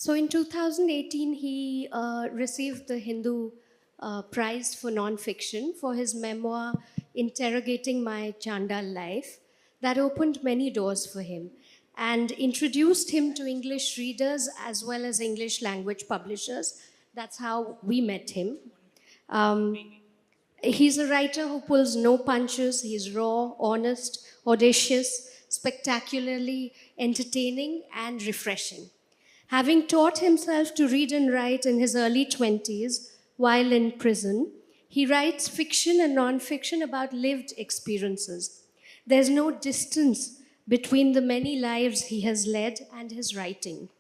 So in 2018, he received the Hindu Prize for Nonfiction for his memoir, Interrogating My Chandal Life, that opened many doors for him and introduced him to English readers as well as English language publishers. That's how we met him. He's a writer who pulls no punches. He's raw, honest, audacious, spectacularly entertaining, and refreshing. Having taught himself to read and write in his early 20s while in prison, he writes fiction and nonfiction about lived experiences. There's no distance between the many lives he has led and his writing.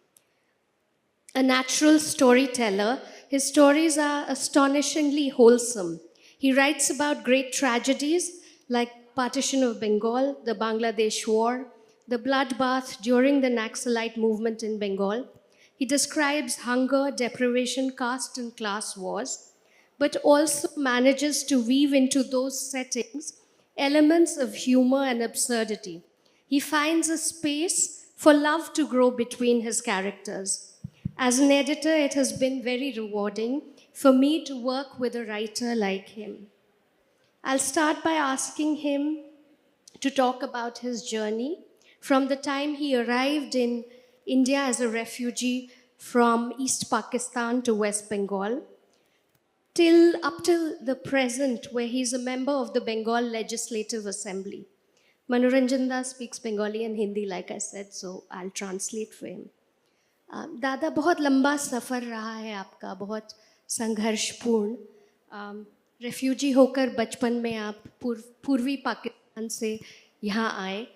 A natural storyteller, his stories are astonishingly wholesome. He writes about great tragedies like partition of Bengal, the Bangladesh War, the bloodbath during the Naxalite movement in Bengal. He describes hunger, deprivation, caste and class wars, but also manages to weave into those settings elements of humor and absurdity. He finds a space for love to grow between his characters. As an editor, it has been very rewarding for me to work with a writer like him. I'll start by asking him to talk about his journey from the time he arrived in India as a refugee from East Pakistan to West Bengal, up till the present, where he's a member of the Bengal Legislative Assembly. Manoranjan Das speaks Bengali and Hindi, like I said, so I'll translate for him. दादा, बहुत लंबा सफ़र रहा है आपका, बहुत संघर्षपूर्ण। Refugee होकर बचपन में आप पूर्वी पाकिस्तान से यहाँ आए,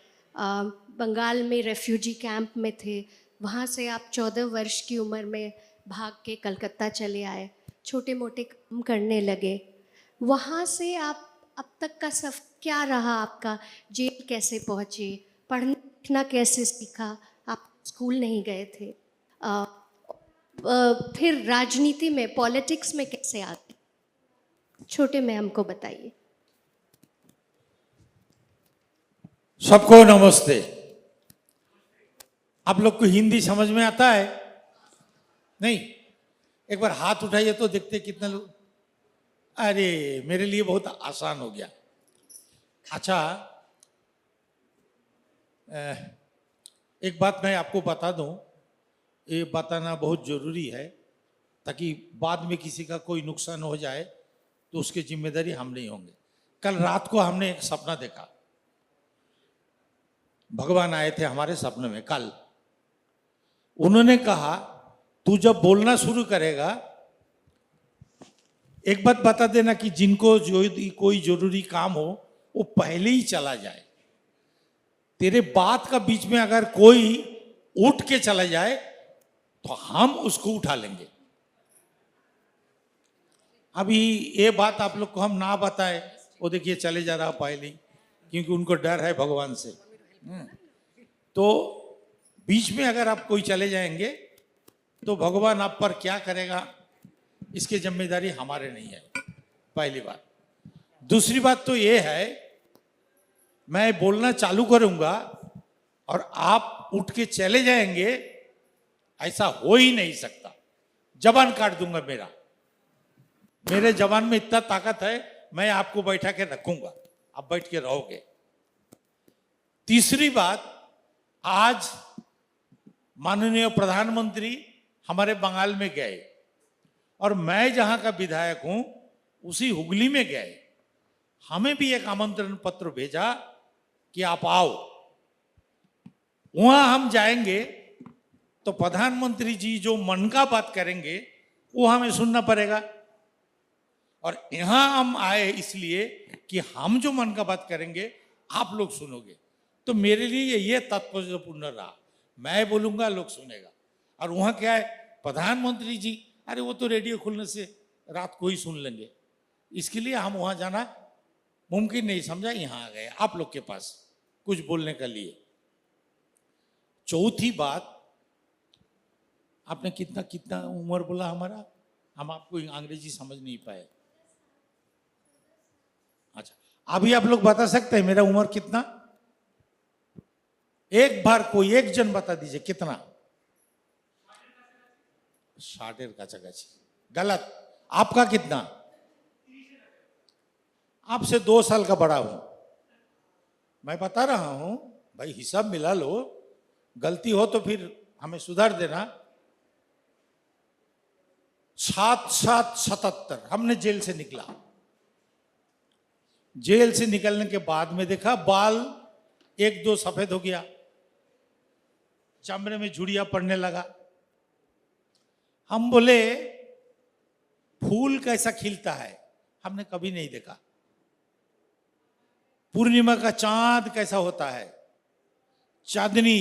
बंगाल में रेफ्यूजी कैंप में थे, वहाँ से आप 14 वर्ष की उम्र में भाग के कलकत्ता चले आए, छोटे मोटे काम करने लगे। वहाँ से आप अब तक का सफ़र क्या रहा आपका? जेल कैसे पहुँचे, पढ़ना लिखना कैसे सीखा? आप स्कूल नहीं गए थे, फिर राजनीति में, पॉलिटिक्स में कैसे आते? छोटे में हमको बताइए। सबको नमस्ते। आप लोग को हिंदी समझ में आता है? नहीं? एक बार हाथ उठाइए तो देखते कितने लोग। अरे, मेरे लिए बहुत आसान हो गया। अच्छा, एक बात मैं आपको बता दूं, ये बताना बहुत जरूरी है ताकि बाद में किसी का कोई नुकसान हो जाए तो उसकी जिम्मेदारी हम नहीं होंगे। कल रात को हमने एक सपना देखा, भगवान आए थे हमारे सपने में कल। उन्होंने कहा, तू जब बोलना शुरू करेगा एक बात बता देना कि जिनको जो कोई जरूरी काम हो वो पहले ही चला जाए। तेरे बात का बीच में अगर कोई उठ के चला जाए तो हम उसको उठा लेंगे। अभी ये बात आप लोग को हम ना बताए, वो देखिए चले जा रहा पहले, क्योंकि उनको डर है भगवान से। तो बीच में अगर आप कोई चले जाएंगे तो भगवान आप पर क्या करेगा इसकी जिम्मेदारी हमारे नहीं है, पहली बात। दूसरी बात तो ये है, मैं बोलना चालू करूंगा और आप उठ के चले जाएंगे, ऐसा हो ही नहीं सकता। जबान काट दूंगा मेरे जबान में इतना ताकत है, मैं आपको बैठा के रखूंगा, आप बैठ के रहोगे। तीसरी बात, आज माननीय प्रधानमंत्री हमारे बंगाल में गए और मैं जहां का विधायक हूं उसी हुगली में गए। हमें भी एक आमंत्रण पत्र भेजा कि आप आओ। वहां हम जाएंगे तो प्रधानमंत्री जी जो मन का बात करेंगे वो हमें सुनना पड़ेगा, और यहां हम आए इसलिए कि हम जो मन का बात करेंगे आप लोग सुनोगे। तो मेरे लिए ये तात्पर्यपूर्ण रहा, मैं बोलूंगा लोग सुनेगा। और वहां क्या है, प्रधानमंत्री जी, अरे वो तो रेडियो खुलने से रात को ही सुन लेंगे, इसके लिए हम वहां जाना मुमकिन नहीं समझा, यहां आ गए आप लोग के पास कुछ बोलने के लिए। चौथी बात, आपने कितना कितना उम्र बोला हमारा, हम आपको अंग्रेजी समझ नहीं पाए। अच्छा, अभी आप लोग बता सकते हैं मेरा उम्र कितना? एक बार कोई एक जन बता दीजिए कितना? 60 কাছাকাছি। गलत। आपका कितना? आपसे 2 साल का बड़ा हूं। मैं बता रहा हूं भाई, हिसाब मिला लो, गलती हो तो फिर हमें सुधार देना। 77 हमने जेल से निकला। जेल से निकलने के बाद में देखा बाल 1-2 सफेद हो गया, चमड़े में झुर्रियां पड़ने लगा। हम बोले फूल कैसा खिलता है हमने कभी नहीं देखा, पूर्णिमा का चांद कैसा होता है, चांदनी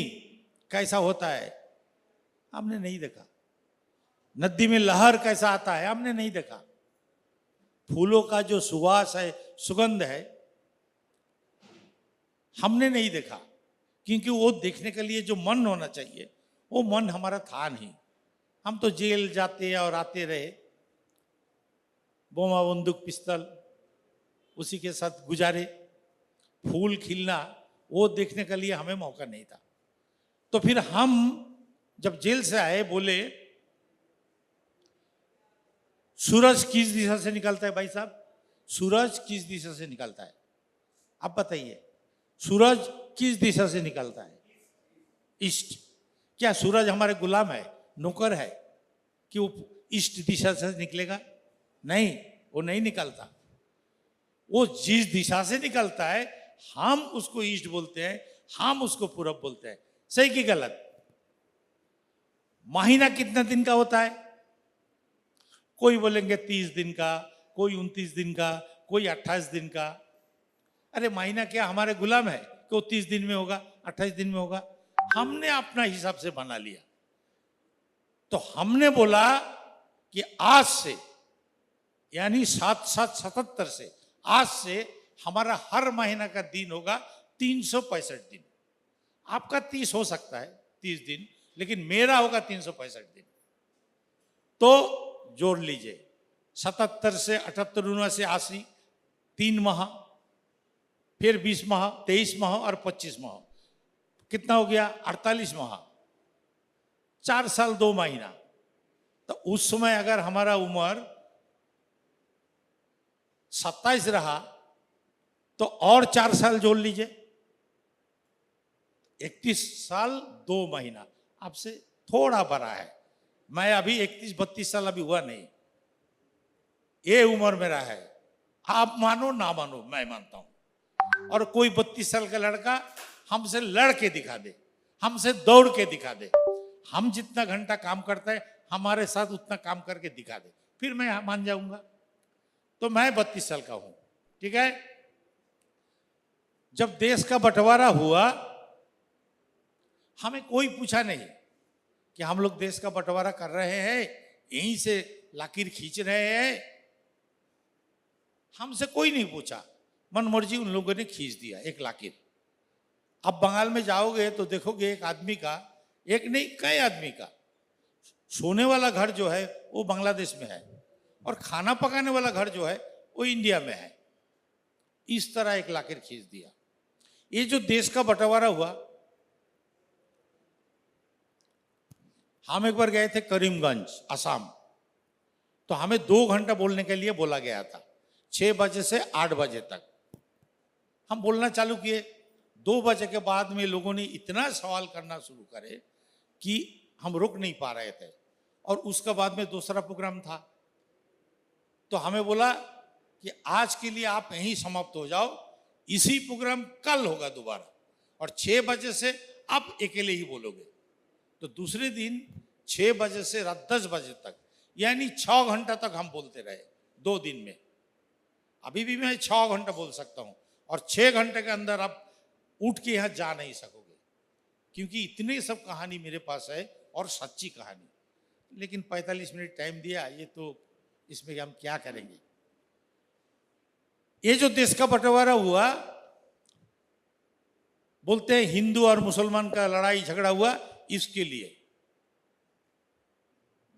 कैसा होता है हमने नहीं देखा, नदी में लहर कैसा आता है हमने नहीं देखा, फूलों का जो सुवास है, सुगंध है, हमने नहीं देखा। क्योंकि वो देखने के लिए जो मन होना चाहिए वो मन हमारा था नहीं। हम तो जेल जाते और आते रहे, बोमा बंदूक पिस्तल उसी के साथ गुजारे। फूल खिलना वो देखने के लिए हमें मौका नहीं था। तो फिर हम जब जेल से आए बोले सूरज किस दिशा से निकलता है भाई साहब? सूरज किस दिशा से निकलता है आप बताइए? सूरज किस दिशा से निकलता है? ईस्ट। क्या सूरज हमारे गुलाम है, नौकर है कि वो ईस्ट दिशा से निकलेगा? नहीं, वो नहीं निकलता। वो जिस दिशा से निकलता है हम उसको ईस्ट बोलते हैं, हम उसको पूरब बोलते हैं। सही कि गलत? महीना कितना दिन का होता है? कोई बोलेंगे 30 दिन का, कोई 29 दिन का, कोई 28 दिन का। अरे महीना क्या हमारे गुलाम है कि वो 30 दिन में होगा, 28 दिन में होगा? हमने अपना हिसाब से बना लिया। तो हमने बोला कि आज से यानी 77 से आज से हमारा हर महीना का दिन होगा 365 दिन। आपका 30 हो सकता है, 30 दिन, लेकिन मेरा होगा 365 दिन। तो जोड़ लीजिए, 77 से 78 से 80, 3 माह, फिर 20 माह, 23 माह और 25 माह, कितना हो गया? 48 माह, 4 साल 2 महीना। तो उस समय अगर हमारा उम्र 27 रहा तो और 4 साल जोड़ लीजिए, 31 साल 2 महीना। आपसे थोड़ा बड़ा है। मैं अभी 31-32 साल अभी हुआ नहीं, ये उम्र मेरा है। आप मानो ना मानो, मैं मानता हूं। और कोई 32 साल का लड़का हमसे लड़ के दिखा दे, हमसे दौड़ के दिखा दे, हम जितना घंटा काम करता है हमारे साथ उतना काम करके दिखा दे, फिर मैं मान जाऊंगा। तो मैं 32 साल का हूं, ठीक है। जब देश का बंटवारा हुआ हमें कोई पूछा नहीं कि हम लोग देश का बंटवारा कर रहे हैं, यहीं से लकीर खींच रहे हैं। हमसे कोई नहीं पूछा, मन मर्जी उन लोगों ने खींच दिया एक लकीर। अब बंगाल में जाओगे तो देखोगे एक आदमी का, एक नहीं कई आदमी का सोने वाला घर जो है वो बांग्लादेश में है और खाना पकाने वाला घर जो है वो इंडिया में है। इस तरह एक लकीर खींच दिया। ये जो देश का बंटवारा हुआ, हम एक बार गए थे करीमगंज, असम। तो हमें 2 घंटा बोलने के लिए बोला गया था, 6 बजे से 8 बजे तक। हम बोलना चालू किए, 2 बजे के बाद में लोगों ने इतना सवाल करना शुरू करे कि हम रुक नहीं पा रहे थे। और उसके बाद में दूसरा प्रोग्राम था। तो हमें बोला कि आज के लिए आप यहीं समाप्त हो जाओ, इसी प्रोग्राम कल होगा दोबारा, और 6 बजे से आप अकेले ही बोलोगे। तो दूसरे दिन 6 बजे से रात 10 बजे तक, यानी 6 घंटा तक हम बोलते रहे 2 दिन में। अभी भी मैं 6 घंटा बोल सकता हूं, और 6 घंटे के अंदर आप उठ के यहां जा नहीं सकोगे, क्योंकि इतने सब कहानी मेरे पास है और सच्ची कहानी। लेकिन 45 मिनट टाइम दिया, ये तो इसमें हम क्या करेंगे। ये जो देश का बंटवारा हुआ, बोलते हैं हिंदू और मुसलमान का लड़ाई झगड़ा हुआ इसके लिए,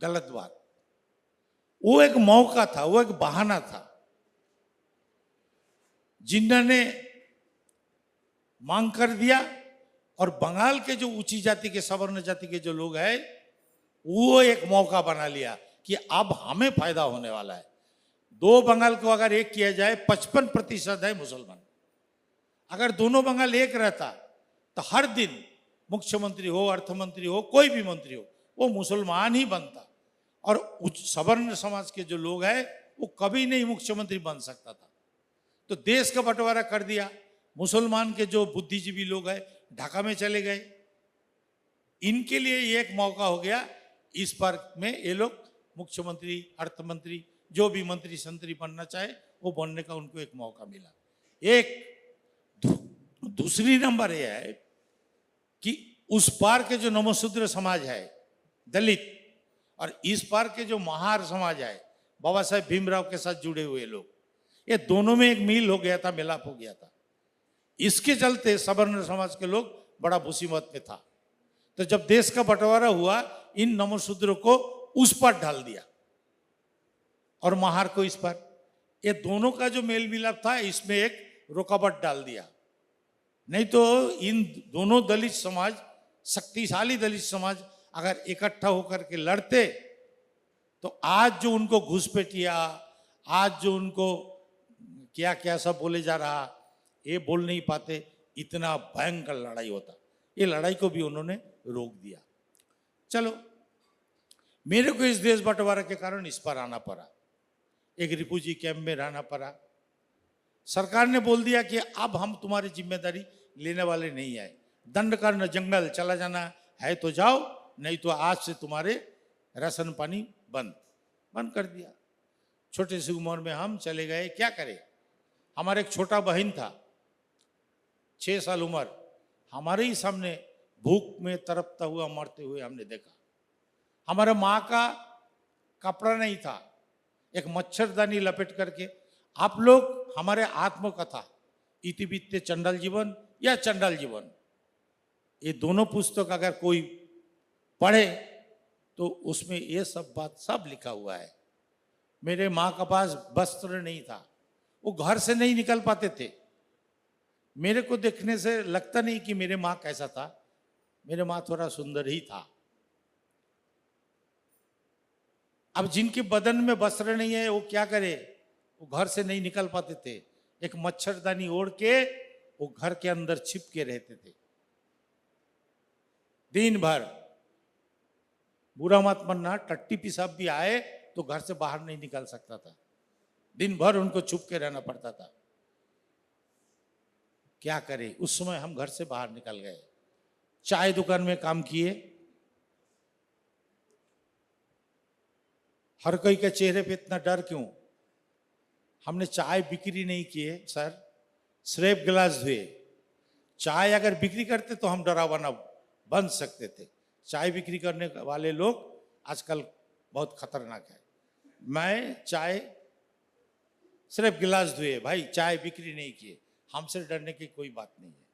गलत बात। वो एक मौका था, वो एक बहाना था। जिन्होंने मांग कर दिया, और बंगाल के जो ऊंची जाति के, सवर्ण जाति के जो लोग हैं, वो एक मौका बना लिया कि अब हमें फायदा होने वाला है। 2 बंगाल को अगर एक किया जाए 55% है मुसलमान। अगर दोनों बंगाल एक रहता तो हर दिन मुख्यमंत्री हो, अर्थमंत्री हो, कोई भी मंत्री हो, वो मुसलमान ही बनता। और सवर्ण समाज के जो लोग हैं वो कभी नहीं मुख्यमंत्री बन सकता था। तो देश का बंटवारा कर दिया। मुसलमान के जो बुद्धिजीवी लोग हैं ढाका में चले गए। इनके लिए ये एक मौका हो गया। इस बार में ये लोग मुख्यमंत्री, अर्थमंत्री, जो भी मंत्री संतरी बनना चाहे वो बनने का उनको एक मौका मिला। दूसरी नंबर यह है कि उस पार के जो नमशूद्र समाज है, दलित, और इस पार के जो महार समाज है, बाबा साहेब भीमराव के साथ जुड़े हुए लोग, ये दोनों में एक मील हो गया था, मिलाप हो गया था। इसके चलते सवर्ण समाज के लोग बड़ा मुसीबत में था। तो जब देश का बंटवारा हुआ, इन नमशूद्रों को उस पर डाल दिया और महार को इस पर। ये दोनों का जो मेल मिलाप था इसमें एक रुकावट डाल दिया। नहीं तो इन दोनों दलित समाज, शक्तिशाली दलित समाज अगर इकट्ठा होकर के लड़ते तो आज जो उनको घुसपैठिया, आज जो उनको क्या क्या सब बोले जा रहा, ये बोल नहीं पाते, इतना भयंकर लड़ाई होता। ये लड़ाई को भी उन्होंने रोक दिया। चलो, मेरे को इस देश बंटवारा के कारण इस पर आना पड़ा, एक रिफ्यूजी कैंप में रहना पड़ा। सरकार ने बोल दिया कि अब हम तुम्हारी जिम्मेदारी लेने वाले नहीं है, दंड करना, जंगल चला जाना है तो जाओ, नहीं तो आज से तुम्हारे राशन पानी बंद कर दिया। छोटे सी उम्र में हम चले गए, क्या करें। हमारा एक छोटा बहन था, 6 साल उम्र, हमारे ही सामने भूख में तड़पता हुआ मरते हुए हमने देखा। हमारा माँ का कपड़ा नहीं था, एक मच्छरदानी लपेट करके। आप लोग हमारे आत्मकथा इतिवित्ते चंडाल जीवन या चंडाल जीवन, ये दोनों पुस्तक अगर कोई पढ़े तो उसमें ये सब बात सब लिखा हुआ है। मेरे माँ के पास वस्त्र नहीं था, वो घर से नहीं निकल पाते थे। मेरे को देखने से लगता नहीं कि मेरे माँ कैसा था, मेरे माँ थोड़ा सुंदर ही था। अब जिनके बदन में वस्त्र नहीं है वो क्या करे, वो घर से नहीं निकल पाते थे, एक मच्छरदानी ओढ़ के वो घर के अंदर छिप के रहते थे दिन भर। बुरा मत मानना, टट्टी पेशाब भी आए तो घर से बाहर नहीं निकल सकता था, दिन भर उनको छुप के रहना पड़ता था। क्या करें, उस समय हम घर से बाहर निकल गए, चाय दुकान में काम किए। हर कोई के चेहरे पे इतना डर क्यों। हमने चाय बिक्री नहीं किए सर, सिर्फ गिलास धुए। चाय अगर बिक्री करते तो हम डरावना बन सकते थे। चाय बिक्री करने वाले लोग आजकल बहुत खतरनाक है। मैं चाय सिर्फ गिलास धुए, भाई चाय बिक्री नहीं किए, हमसे डरने की कोई बात नहीं है।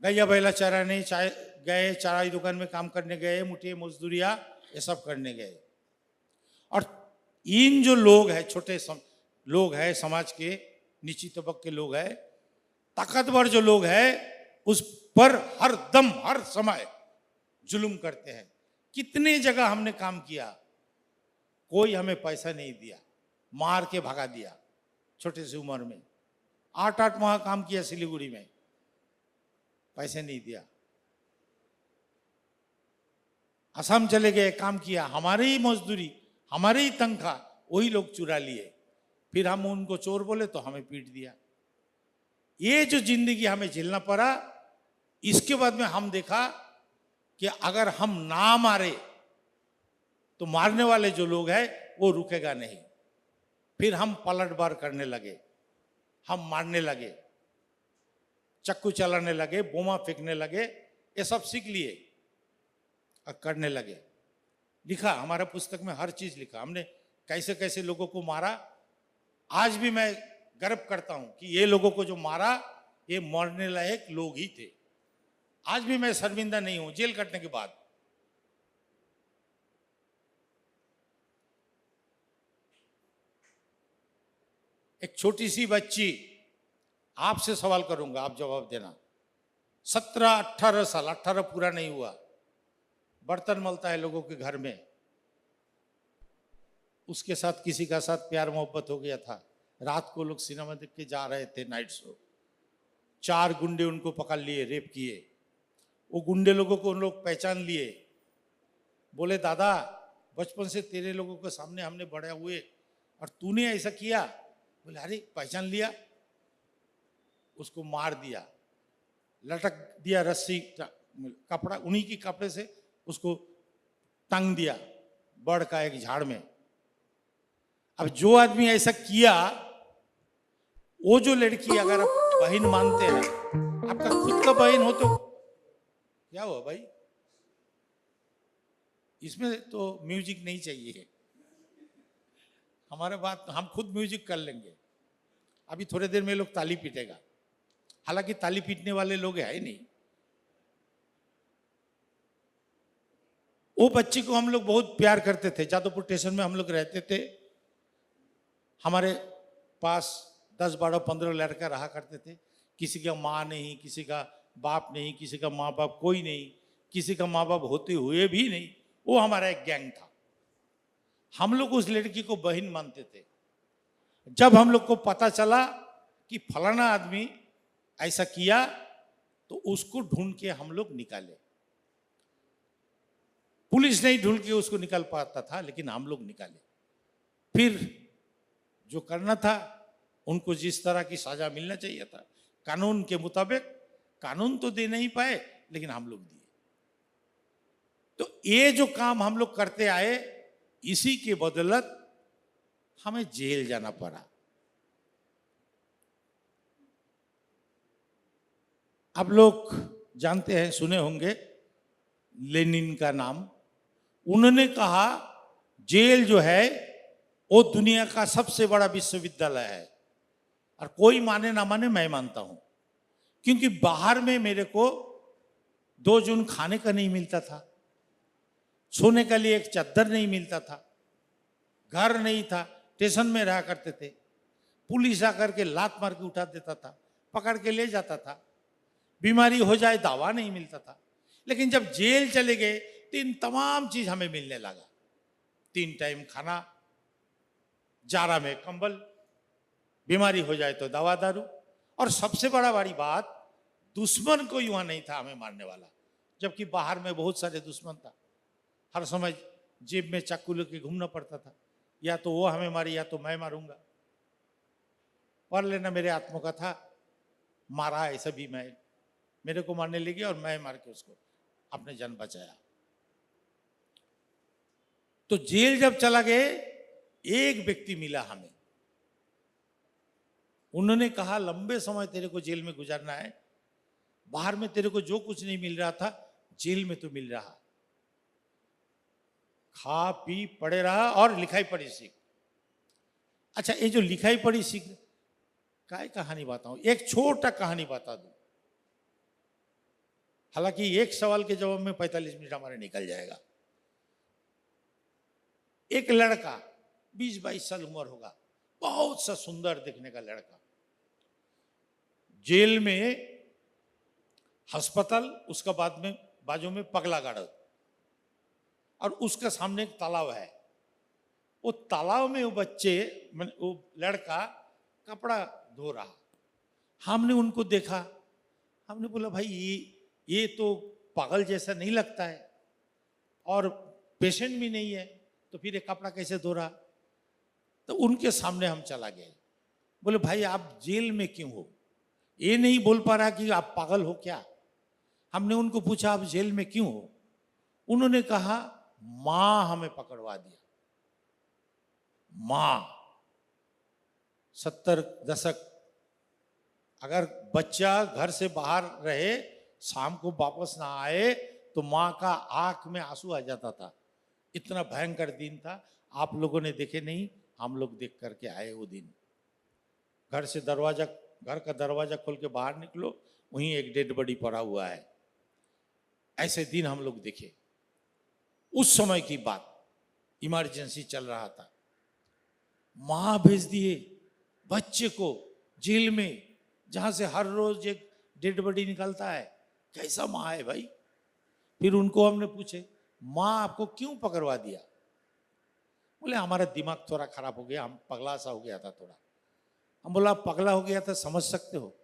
गैया बैला चराने चाय गए, चाराई दुकान में काम करने गए, मुठिया मजदूरिया ये सब करने गए। और इन जो लोग हैं, छोटे लोग हैं, समाज के नीची तबक के लोग हैं, ताकतवर जो लोग हैं, उस पर हर दम हर समय जुल्म करते हैं। कितने जगह हमने काम किया, कोई हमें पैसा नहीं दिया, मार के भगा दिया। छोटे सी उम्र में 8-8 माह काम किया सिलीगुड़ी में, पैसे नहीं दिया। असम चले गए, काम किया, हमारी ही मजदूरी, हमारी ही तनख्वाह वही लोग चुरा लिए। फिर हम उनको चोर बोले तो हमें पीट दिया। ये जो जिंदगी हमें झेलना पड़ा, इसके बाद में हम देखा कि अगर हम ना मारे तो मारने वाले जो लोग हैं वो रुकेगा नहीं। फिर हम पलटवार करने लगे, हम मारने लगे, चक्कू चलाने लगे, बोमा फेंकने लगे, ये सब सीख लिए और करने लगे। लिखा हमारा पुस्तक में, हर चीज लिखा हमने, कैसे कैसे लोगों को मारा। आज भी मैं गर्व करता हूं कि ये लोगों को जो मारा ये मरने लायक लोग ही थे। आज भी मैं शर्मिंदा नहीं हूं जेल कटने के बाद। एक छोटी सी बच्ची, आपसे सवाल करूंगा, आप जवाब देना। 17-18 साल, 18 पूरा नहीं हुआ, बर्तन मलता है लोगों के घर में, उसके साथ किसी का साथ प्यार मोहब्बत हो गया था। रात को लोग सिनेमा देख के जा रहे थे, नाइट शो, 4 गुंडे उनको पकड़ लिए, रेप किए। वो गुंडे लोगों को उन लोग पहचान लिए, बोले दादा बचपन से तेरे लोगों के सामने हमने बड़े हुए और तूने ऐसा किया। बोले अरे पहचान लिया। उसको मार दिया, लटक दिया रस्सी, कपड़ा उन्हीं के कपड़े से उसको टांग दिया बड़ का एक झाड़ में। अब जो आदमी ऐसा किया, वो जो लड़की अगर आप बहन मानते हैं, आपका खुद का बहन हो तो क्या हुआ भाई? इसमें तो म्यूजिक नहीं चाहिए, हमारे बात हम खुद म्यूजिक कर लेंगे। अभी थोड़ी देर में लोग ताली पीटेगा, हालांकि ताली पीटने वाले लोग है ही नहीं। वो बच्ची को हम लोग बहुत प्यार करते थे। जादवपुर स्टेशन में हम लोग रहते थे, हमारे पास 10, 12, 15 लड़का रहा करते थे। किसी का माँ नहीं, किसी का बाप नहीं, किसी का माँ बाप कोई नहीं, किसी का माँ बाप होते हुए भी नहीं। वो हमारा एक गैंग था। हम लोग उस लड़की को बहन मानते थे। जब हम लोग को पता चला कि फलाना आदमी ऐसा किया, तो उसको ढूंढ के हम लोग निकाले। पुलिस नहीं ढूंढ के उसको निकाल पाता था, लेकिन हम लोग निकाले। फिर जो करना था, उनको जिस तरह की सजा मिलना चाहिए था कानून के मुताबिक, कानून तो दे नहीं पाए लेकिन हम लोग दिए। तो ये जो काम हम लोग करते आए, इसी के बदौलत हमें जेल जाना पड़ा। आप लोग जानते हैं, सुने होंगे लेनिन का नाम। उन्होंने कहा जेल जो है वो दुनिया का सबसे बड़ा विश्वविद्यालय है। और कोई माने ना माने, मैं मानता हूं, क्योंकि बाहर में मेरे को 2 जून खाने का नहीं मिलता था, सोने के लिए एक चादर नहीं मिलता था, घर नहीं था, स्टेशन में रहा करते थे। पुलिस आकर के लात मार के उठा देता था, पकड़ के ले जाता था। बीमारी हो जाए दवा नहीं मिलता था। लेकिन जब जेल चले गए तो इन तमाम चीज हमें मिलने लगा। 3 टाइम खाना, जाड़ा में कंबल, बीमारी हो जाए तो दवा दारू, और सबसे बड़ी बात, दुश्मन कोई वहां नहीं था हमें मारने वाला। जबकि बाहर में बहुत सारे दुश्मन था, हर समय जेब में चाकू लेके घूमना पड़ता था, या तो वो हमें मारे या तो मैं मारूंगा। पढ़ लेना मेरे आत्मकथा, मारा ऐसा भी मैं, मेरे को मारने लगी और मैं मार के उसको अपने जान बचाया। तो जेल जब चला गए, एक व्यक्ति मिला हमें। उन्होंने कहा लंबे समय तेरे को जेल में गुजारना है, बाहर में तेरे को जो कुछ नहीं मिल रहा था जेल में तो मिल रहा। खा पी पढ़े रहा और लिखाई पढ़ी सीख। अच्छा, ये जो लिखाई पढ़ी सीख का कहानी बताऊं, एक छोटा कहानी बता दूं। हालांकि एक सवाल के जवाब में 45 मिनट हमारे निकल जाएगा। एक लड़का 20-22 साल उम्र होगा, बहुत सा सुंदर दिखने का लड़का, जेल में, अस्पताल, उसका बाद में बाजू में पगला गाड़, और उसका सामने एक तालाब है। वो तालाब में वो बच्चे, वो लड़का कपड़ा धो रहा। हमने उनको देखा, हमने बोला भाई ये तो पागल जैसा नहीं लगता है और पेशेंट भी नहीं है, तो फिर ये कपड़ा कैसे धो रहा? तो उनके सामने हम चला गए, बोले भाई आप जेल में क्यों हो? ये नहीं बोल पा रहा कि आप पागल हो क्या। हमने उनको पूछा आप जेल में क्यों हो? उन्होंने कहा मां हमें पकड़वा दिया। मां, 70 दशक, अगर बच्चा घर से बाहर रहे, शाम को वापस ना आए तो मां का आंख में आंसू आ जाता था। इतना भयंकर दिन था, आप लोगों ने देखे नहीं, हम लोग देख करके आए वो दिन। घर से दरवाजा, घर का दरवाजा खोल के बाहर निकलो, वहीं एक डेड बॉडी पड़ा हुआ है। ऐसे दिन हम लोग देखे। उस समय की बात, इमरजेंसी चल रहा था, मां भेज दिए बच्चे को जेल में, जहां से हर रोज एक डेड बॉडी निकलता है। कैसा मां है भाई? फिर उनको हमने पूछे माँ आपको क्यों पकड़वा दिया? बोले हमारा दिमाग थोड़ा खराब हो गया, हम पगला सा हो गया था थोड़ा। हम बोला पगला हो गया था समझ सकते हो?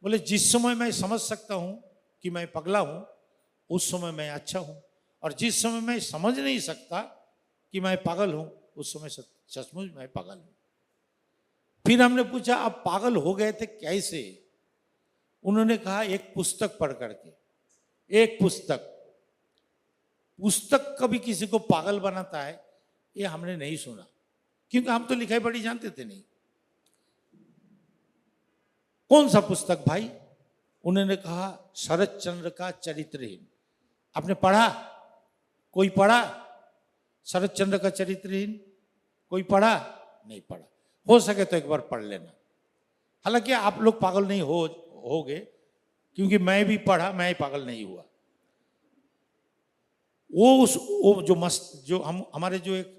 बोले जिस समय मैं समझ सकता हूं कि मैं पगला हूं उस समय मैं अच्छा हूं, और जिस समय मैं समझ नहीं सकता कि मैं पागल हूं उस समय सचमुच मैं पागल हूं। फिर हमने पूछा आप पागल हो गए थे कैसे? उन्होंने कहा एक पुस्तक पढ़ करके। एक पुस्तक, पुस्तक कभी किसी को पागल बनाता है ये हमने नहीं सुना, क्योंकि हम तो लिखाई पढ़ी जानते थे नहीं। कौन सा पुस्तक भाई? उन्होंने कहा शरद चंद्र का चरित्रहीन। आपने पढ़ा? कोई पढ़ा शरद चंद्र का चरित्रहीन? कोई पढ़ा? नहीं पढ़ा। हो सके तो एक बार पढ़ लेना। हालांकि आप लोग पागल नहीं होगे, क्योंकि मैं भी पढ़ा, मैं पागल नहीं हुआ। वो जो हमारे जो एक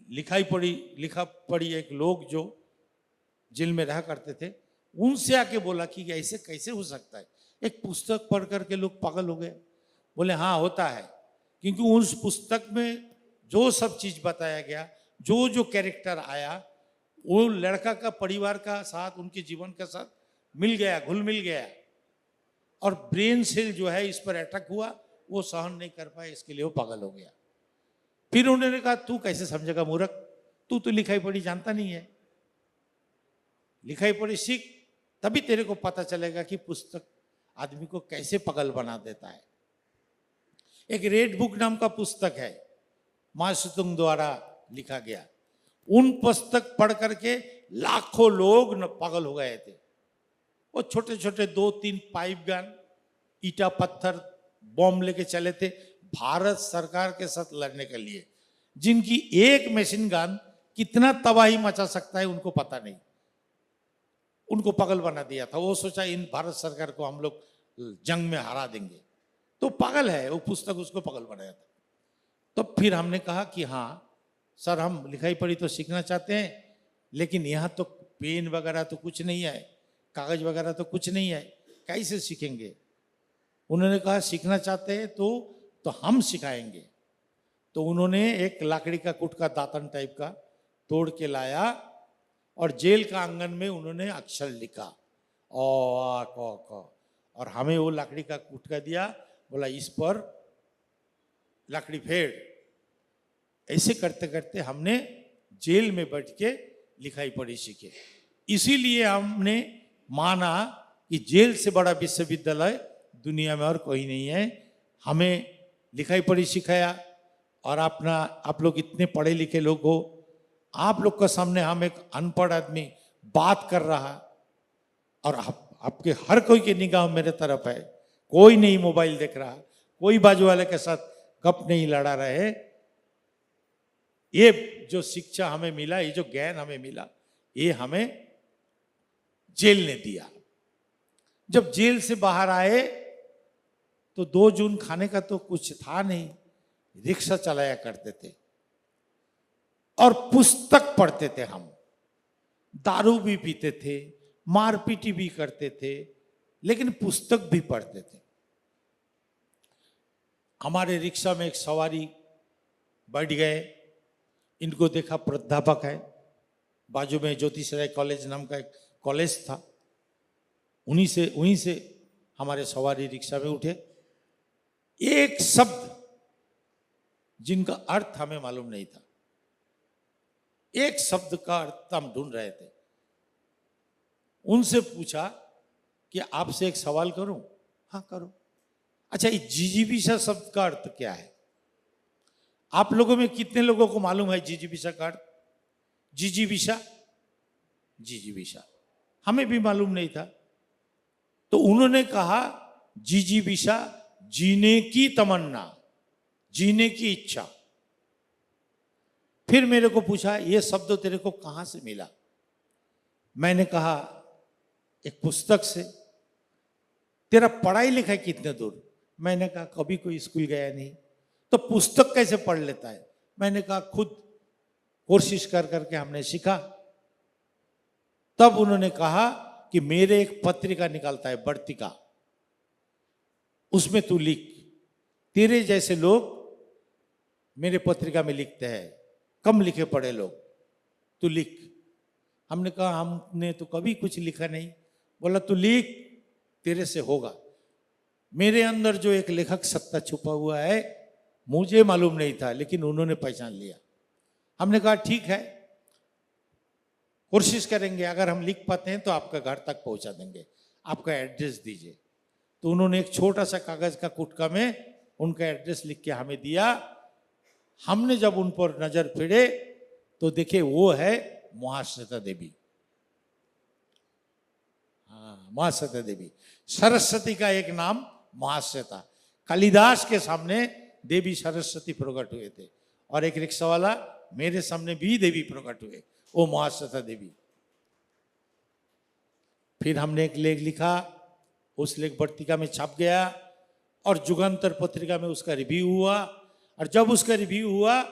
लिखा पढ़ी एक लोग जो जेल में रहा करते थे, उनसे आके बोला कि ऐसे कैसे हो सकता है, एक पुस्तक पढ़ करके लोग पागल हो गए। बोले हाँ होता है, क्योंकि उस पुस्तक में जो सब चीज बताया गया, जो जो कैरेक्टर आया, वो लड़का का परिवार का साथ, उनके जीवन के साथ मिल गया, घुल मिल गया, और ब्रेन सेल जो है इस पर अटैक हुआ, वो सहन नहीं कर पाए, इसके लिए वो पागल हो गया। फिर उन्होंने कहा तू कैसे समझेगा मूर्ख, तू तो लिखाई पढ़ी जानता नहीं है, लिखाई पढ़ी सीख, तभी तेरे को पता चलेगा कि पुस्तक आदमी को कैसे पागल बना देता है। एक रेड बुक नाम का पुस्तक है, माओसेतुंग द्वारा लिखा गया। उन पुस्तक पढ़ करके लाखों लोग पागल हो गए थे। वो छोटे छोटे 2-3 पाइप गन, ईटा पत्थर, बॉम्ब लेके चले थे भारत सरकार के साथ लड़ने के लिए, जिनकी एक मशीन गन कितना तबाही मचा सकता है उनको पता नहीं। उनको पागल बना दिया था। वो सोचा इन भारत सरकार को हम लोग जंग में हरा देंगे, तो पागल है वो पुस्तक, उसको पागल बनाया था। तो फिर हमने कहा कि हाँ सर हम लिखाई पढ़ी तो सीखना चाहते हैं, लेकिन यहाँ तो पेन वगैरह तो कुछ नहीं है, कागज वगैरह तो कुछ नहीं है, कैसे सीखेंगे? उन्होंने कहा सीखना चाहते हैं तो हम सिखाएंगे। तो उन्होंने एक लकड़ी का कुट का दातन टाइप का तोड़ के लाया, और जेल का आंगन में उन्होंने अक्षर लिखा ओ आ क, और हमें वो लकड़ी का कुटका दिया, बोला इस पर लकड़ी फेर। ऐसे करते करते हमने जेल में बैठ के लिखाई पढ़ी सीखे। इसीलिए हमने माना कि जेल से बड़ा विश्वविद्यालय दुनिया में और कोई नहीं है। हमें लिखाई पढ़ी सिखाया, और आप लोग इतने पढ़े लिखे लोग हो, आप लोग के सामने हम एक अनपढ़ आदमी बात कर रहा, और आपके हर कोई की निगाह मेरे तरफ है, कोई नहीं मोबाइल देख रहा, कोई बाजू वाले के साथ गप नहीं लड़ा रहे। ये जो शिक्षा हमें मिला, ये जो ज्ञान हमें मिला, ये हमें जेल ने दिया। जब जेल से बाहर आए तो 2 जून खाने का तो कुछ था नहीं, रिक्शा चलाया करते थे और पुस्तक पढ़ते थे। हम दारू भी पीते थे, मारपीटी भी करते थे, लेकिन पुस्तक भी पढ़ते थे। हमारे रिक्शा में एक सवारी बैठ गए, इनको देखा प्राध्यापक है, बाजू में ज्योतिषराय कॉलेज नाम का एक कॉलेज था, वहीं से हमारे सवारी रिक्शा में उठे। एक शब्द जिनका अर्थ हमें मालूम नहीं था, एक शब्द का अर्थ हम ढूंढ रहे थे। उनसे पूछा कि आपसे एक सवाल करूं? हाँ करो। अच्छा, ये जिजीविषा शब्द का अर्थ क्या है? आप लोगों में कितने लोगों को मालूम है जिजीविषा का अर्थ? जिजीविषा हमें भी मालूम नहीं था। तो उन्होंने कहा जिजीविषा जीने की तमन्ना, जीने की इच्छा। फिर मेरे को पूछा ये शब्द तेरे को कहां से मिला? मैंने कहा एक पुस्तक से। तेरा पढ़ाई लिखाई कितने दूर? मैंने कहा कभी कोई स्कूल गया नहीं। तो पुस्तक कैसे पढ़ लेता है? मैंने कहा खुद कोशिश कर करके हमने सीखा। तब उन्होंने कहा कि मेरे एक पत्रिका निकालता है, वर्तिका, उसमें तू लिख। तेरे जैसे लोग मेरे पत्रिका में लिखते हैं, कम लिखे पढ़े लोग, तू लिख। हमने कहा हमने तो कभी कुछ लिखा नहीं। बोला तू लिख, तेरे से होगा। मेरे अंदर जो एक लेखक सत्ता छुपा हुआ है, मुझे मालूम नहीं था, लेकिन उन्होंने पहचान लिया। हमने कहा ठीक है, कोशिश करेंगे, अगर हम लिख पाते हैं तो आपका घर तक पहुंचा देंगे, आपका एड्रेस दीजिए। तो उन्होंने एक छोटा सा कागज का कुटका में उनका एड्रेस लिख के हमें दिया। हमने जब उन पर नजर फिरे तो देखे वो है महाश्वेता देवी। हाँ, महाश्वेता देवी, सरस्वती का एक नाम महाश्वेता। कालिदास के सामने देवी सरस्वती प्रकट हुए थे, और एक रिक्शा वाला मेरे सामने भी देवी प्रकट हुए, वो महाश्वेता देवी। फिर हमने एक लेख लिखा, उस लेख पत्रिका में छप गया, और जुगांतर पत्रिका में उसका रिव्यू हुआ। और जब उसका रिव्यू हुआ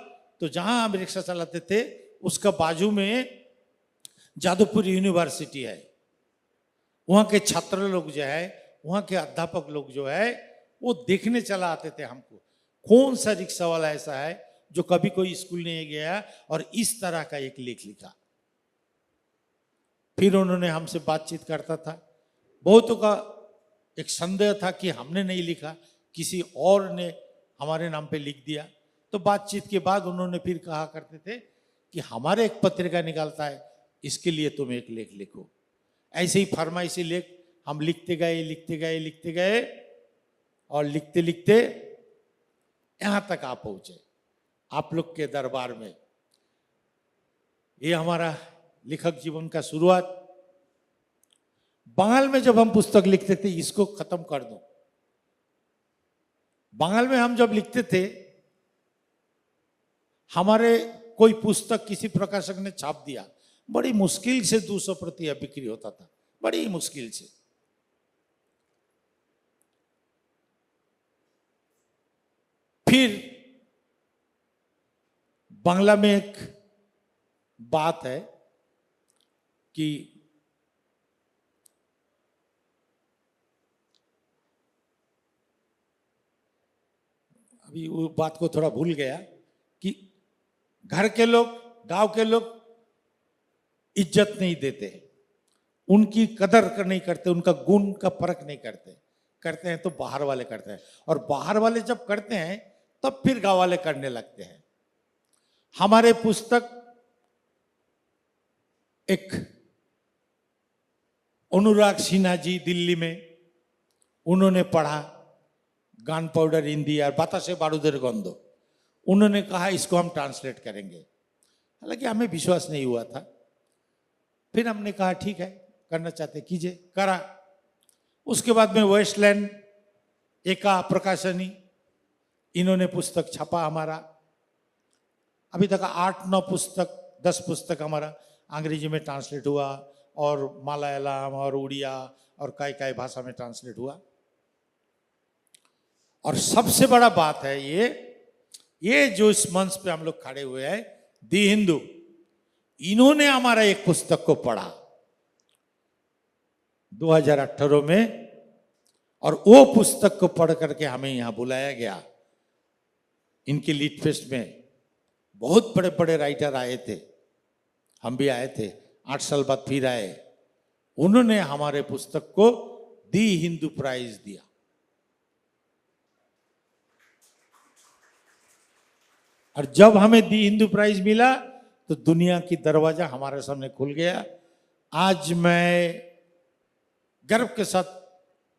तो जहां हम रिक्शा चलाते थे उसका बाजू में जादवपुर यूनिवर्सिटी है, वहां के छात्र लोग जो है, वहां के अध्यापक लोग जो है, वो देखने चला आते थे हमको, कौन सा रिक्शा वाला ऐसा है जो कभी कोई स्कूल नहीं गया और इस तरह का एक लेख लिखा। फिर उन्होंने हमसे बातचीत करता था। बहुतों का एक संदेह था कि हमने नहीं लिखा, किसी और ने हमारे नाम पे लिख दिया। तो बातचीत के बाद उन्होंने फिर कहा करते थे कि हमारे एक पत्रिका निकालता है, इसके लिए तुम एक लेख लिखो। ऐसे ही फरमाइशी लेख हम लिखते गए, और लिखते लिखते यहां तक आ पहुंचे, आप लोग के दरबार में। ये हमारा लेखक जीवन का शुरुआत। बंगाल में जब हम पुस्तक लिखते थे, इसको खत्म कर दो, बंगाल में हम जब लिखते थे, हमारे कोई पुस्तक किसी प्रकाशक ने छाप दिया, बड़ी मुश्किल से 200 प्रति बिक्री होता था, बड़ी मुश्किल से। फिर बांग्ला में एक बात है कि अभी वो बात को थोड़ा भूल गया, कि घर के लोग, गांव के लोग इज्जत नहीं देते, उनकी कदर नहीं करते, उनका गुण का परख नहीं करते। करते हैं तो बाहर वाले करते हैं, और बाहर वाले जब करते हैं तब फिर गांव वाले करने लगते हैं। हमारे पुस्तक एक अनुराग सिन्हा जी दिल्ली में, उन्होंने पढ़ा गान पाउडर हिंदी और बातासे बारूदेर गंध। उन्होंने कहा इसको हम ट्रांसलेट करेंगे, हालांकि हमें विश्वास नहीं हुआ था। फिर हमने कहा ठीक है, करना चाहते कीजिए, करा। उसके बाद में वेस्टलैंड एका प्रकाशनी, इन्होंने पुस्तक छपा हमारा। अभी तक 8-9 पुस्तक 10 पुस्तक हमारा अंग्रेजी में ट्रांसलेट हुआ, और मलयालम और उड़िया और कई भाषा में ट्रांसलेट हुआ। और सबसे बड़ा बात है ये जो इस मंच पे हम लोग खड़े हुए हैं, दी हिंदू, इन्होंने हमारा एक पुस्तक को पढ़ा 2018 में, और वो पुस्तक को पढ़ करके हमें यहां बुलाया गया। इनके लीड फेस्ट में बहुत बड़े बड़े राइटर आए थे, हम भी आए थे, 8 साल बाद फिर आए। उन्होंने हमारे पुस्तक को दी हिंदू प्राइज दिया। और जब हमें दी हिंदू प्राइज मिला तो दुनिया की दरवाजा हमारे सामने खुल गया। आज मैं गर्व के साथ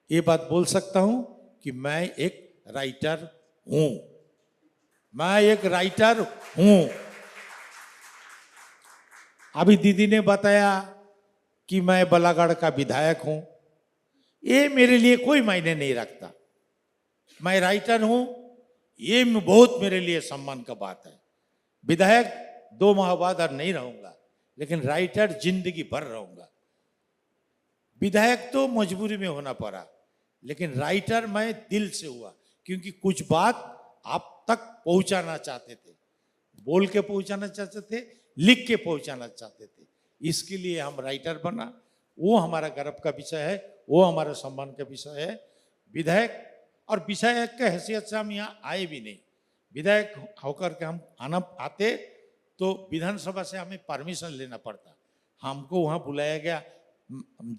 ये बात बोल सकता हूं कि मैं एक राइटर हूं, मैं एक राइटर हूं। अभी दीदी ने बताया कि मैं बलागढ़ का विधायक हूं, ये मेरे लिए कोई मायने नहीं रखता। मैं राइटर हूं, ये बहुत मेरे लिए सम्मान का बात है। विधायक 2 माह बाद और नहीं रहूंगा, लेकिन राइटर जिंदगी भर रहूंगा। विधायक तो मजबूरी में होना पड़ा, लेकिन राइटर मैं दिल से हुआ, क्योंकि कुछ बात आप तक पहुंचाना चाहते थे, बोल के पहुंचाना चाहते थे, लिख के पहुंचाना चाहते थे। इसके लिए हम राइटर बना। वो हमारा गर्व का विषय है, वो हमारा सम्मान का विषय है। विधायक और विधायक के हैसियत से हम यहाँ आए भी नहीं। विधायक होकर के हम आते तो विधानसभा से हमें परमिशन लेना पड़ता। हमको वहाँ बुलाया गया,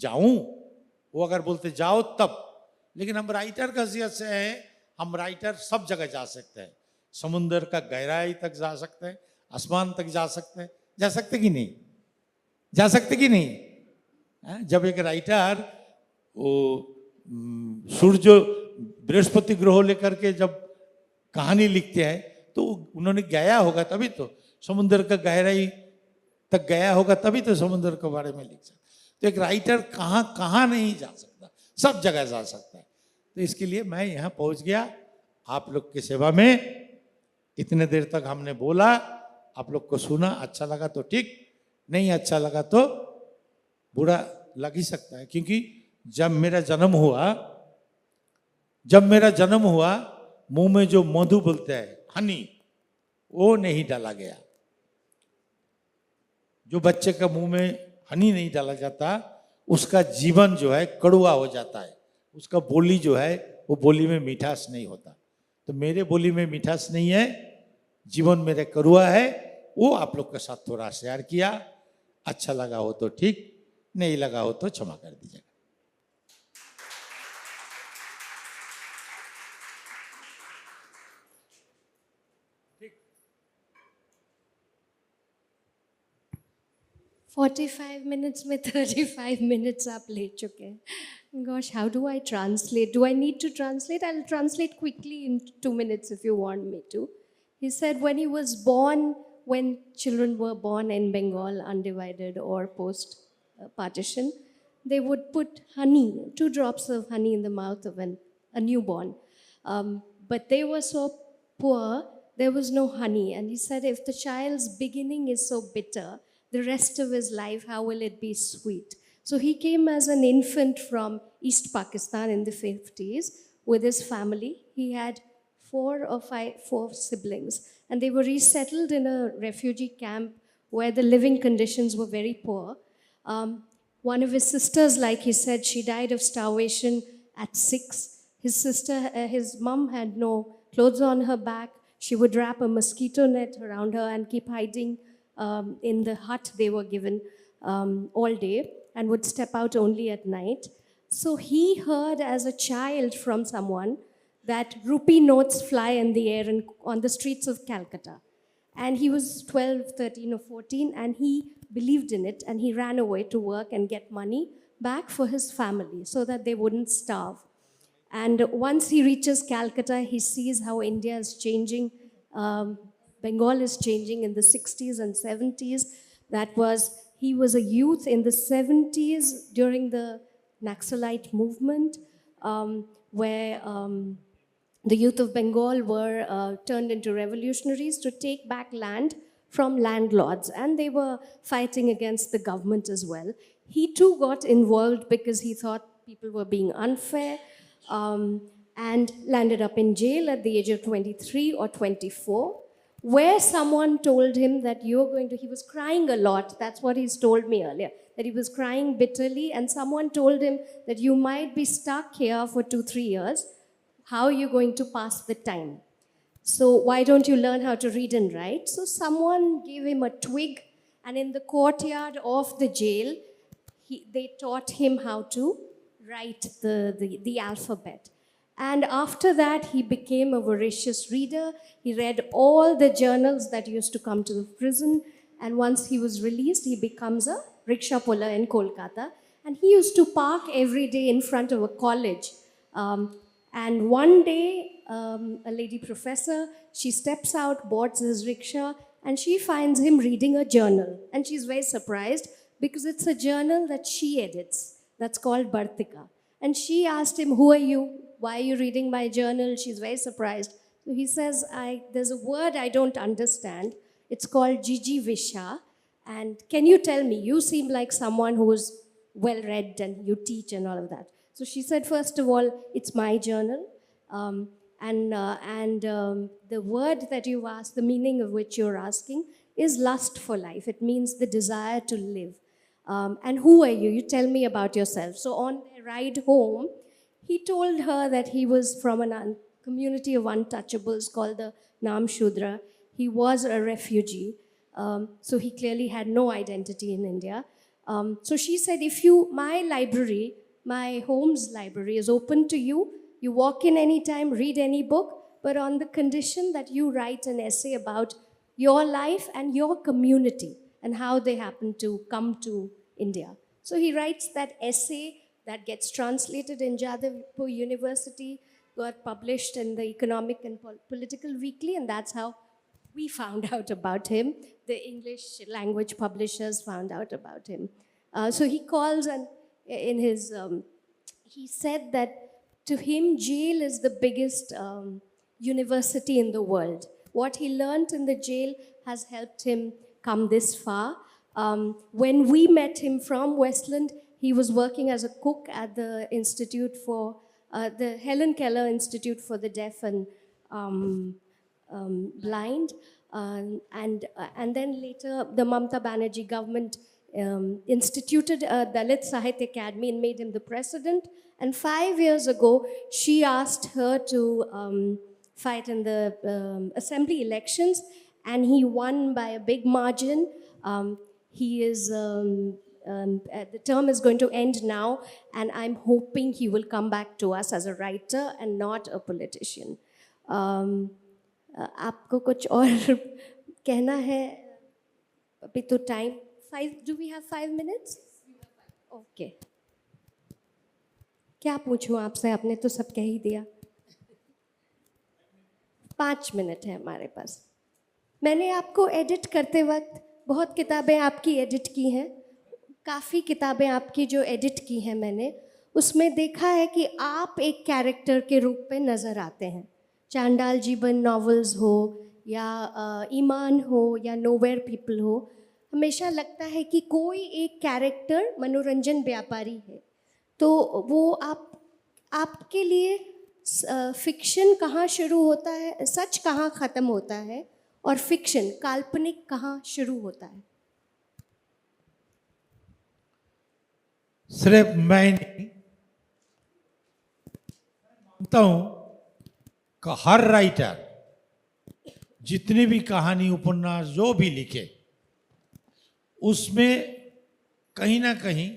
जाऊं, वो अगर बोलते जाओ तब। लेकिन हम राइटर का हैसियत से हैं, हम राइटर सब जगह जा सकते हैं, समुंदर का गहराई तक जा सकते हैं, आसमान तक जा सकते हैं। जा सकते कि नहीं? जा सकते कि नहीं? जब एक राइटर वो सूर्य बृहस्पति ग्रह लेकर के जब कहानी लिखते हैं तो उन्होंने गया होगा तभी तो, समुद्र का गहराई तक गया होगा तभी तो समुद्र के बारे में लिख सकता। तो एक राइटर कहाँ कहाँ नहीं जा सकता, सब जगह जा सकता है। तो इसके लिए मैं यहाँ पहुँच गया आप लोग की सेवा में। इतने देर तक हमने बोला, आप लोग को सुना, अच्छा लगा तो ठीक, नहीं अच्छा लगा तो बुरा लग ही सकता है। क्योंकि जब मेरा जन्म हुआ मुंह में जो मधु बोलते हैं, हनी, वो नहीं डाला गया। जो बच्चे का मुंह में हनी नहीं डाला जाता उसका जीवन जो है कड़वा हो जाता है, उसका बोली जो है वो बोली में मिठास नहीं होता। तो मेरे बोली में मिठास नहीं है, जीवन मेरे कड़वा है, वो आप लोग के साथ थोड़ा शेयर किया। अच्छा लगा हो तो ठीक, नहीं लगा हो तो क्षमा कर दीजिएगा। ठीक। 45 minutes में 35 minutes आप ले चुके हैं। Gosh, how do I translate? Do I need to translate? I'll translate quickly in 2 minutes if you want me to. He said when he was born, when children were born in Bengal, undivided or post partition, they would put honey, 2 drops of honey in the mouth of a newborn. But they were so poor, there was no honey. And he said if the child's beginning is so bitter, the rest of his life, how will it be sweet? So he came as an infant from East Pakistan in the 50s with his family. He had 4 siblings, and they were resettled in a refugee camp where the living conditions were very poor. One of his sisters, like he said, she died of starvation at 6. His mom had no clothes on her back. She would wrap a mosquito net around her and keep hiding in the hut they were given all day, and would step out only at night. So he heard as a child from someone that rupee notes fly in the air on the streets of Calcutta. And he was 12, 13 or 14, and he believed in it, and he ran away to work and get money back for his family so that they wouldn't starve. And once he reaches Calcutta, he sees how India is changing. Bengal is changing in the 60s and 70s. He was a youth in the 70s during the Naxalite movement, where the youth of Bengal were turned into revolutionaries to take back land from landlords, and they were fighting against the government as well. He too got involved because he thought people were being unfair, and landed up in jail at the age of 23 or 24, where someone told him that he was crying a lot. That's what he's told me earlier, that he was crying bitterly, and someone told him that you might be stuck here for 2-3 years. How are you going to pass the time? So why don't you learn how to read and write? So someone gave him a twig, and in the courtyard of the jail, they taught him how to write the alphabet. And after that, he became a voracious reader. He read all the journals that used to come to the prison. And once he was released, he becomes a rickshaw puller in Kolkata. And he used to park every day in front of a college. And one day, a lady professor, she steps out, boards his rickshaw, and she finds him reading a journal. And she's very surprised because it's a journal that she edits. That's called Bartika. And she asked him, who are you? Why are you reading my journal? She's very surprised. So he says, there's a word I don't understand. It's called Jiji Visha. And can you tell me? You seem like someone who's well-read and you teach and all of that. So she said, first of all, it's my journal. The word that you've asked, the meaning of which you're asking, is lust for life. It means the desire to live. And who are you? You tell me about yourself. So on their ride home, he told her that he was from a community of untouchables called the Nam Shudra. He was a refugee, so he clearly had no identity in India. So she said, my library, my home's library is open to you. You walk in anytime, read any book, but on the condition that you write an essay about your life and your community and how they happen to come to India. So he writes that essay that gets translated in Jadavpur University, got published in the Economic and Political Weekly, and that's how we found out about him. The English language publishers found out about him. So he calls, and in his, he said that to him, jail is the biggest university in the world. What he learned in the jail has helped him come this far. When we met him from Westland, he was working as a cook at the Institute for, the Helen Keller Institute for the Deaf and Blind. And then later, the Mamata Banerjee government instituted a Dalit Sahitya Academy and made him the president. And 5 years ago, she asked her to fight in the assembly elections, and he won by a big margin. He is, the term is going to end now, and I'm hoping he will come back to us as a writer and not a politician. आपको कुछ और कहना है? अभी तो time 5. Do we have 5 minutes? Okay. क्या पूछूं आपसे? आपने तो सब कह ही दिया. 5 मिनट है हमारे पास. मैंने आपको एडिट करते वक्त बहुत किताबें आपकी एडिट की हैं. काफ़ी किताबें आपकी जो एडिट की हैं मैंने, उसमें देखा है कि आप एक कैरेक्टर के रूप में नज़र आते हैं. चांडाल जीवन नॉवेल्स हो या ईमान हो या नोवेयर पीपल हो, हमेशा लगता है कि कोई एक कैरेक्टर मनोरंजन व्यापारी है. तो वो आपके लिए फिक्शन कहाँ शुरू होता है, सच कहाँ ख़त्म होता है, और फिक्शन काल्पनिक कहाँ शुरू होता है? सिर्फ मैं नहीं मानता हूं कि हर राइटर जितनी भी कहानी उपन्यास जो भी लिखे, उसमें कहीं ना कहीं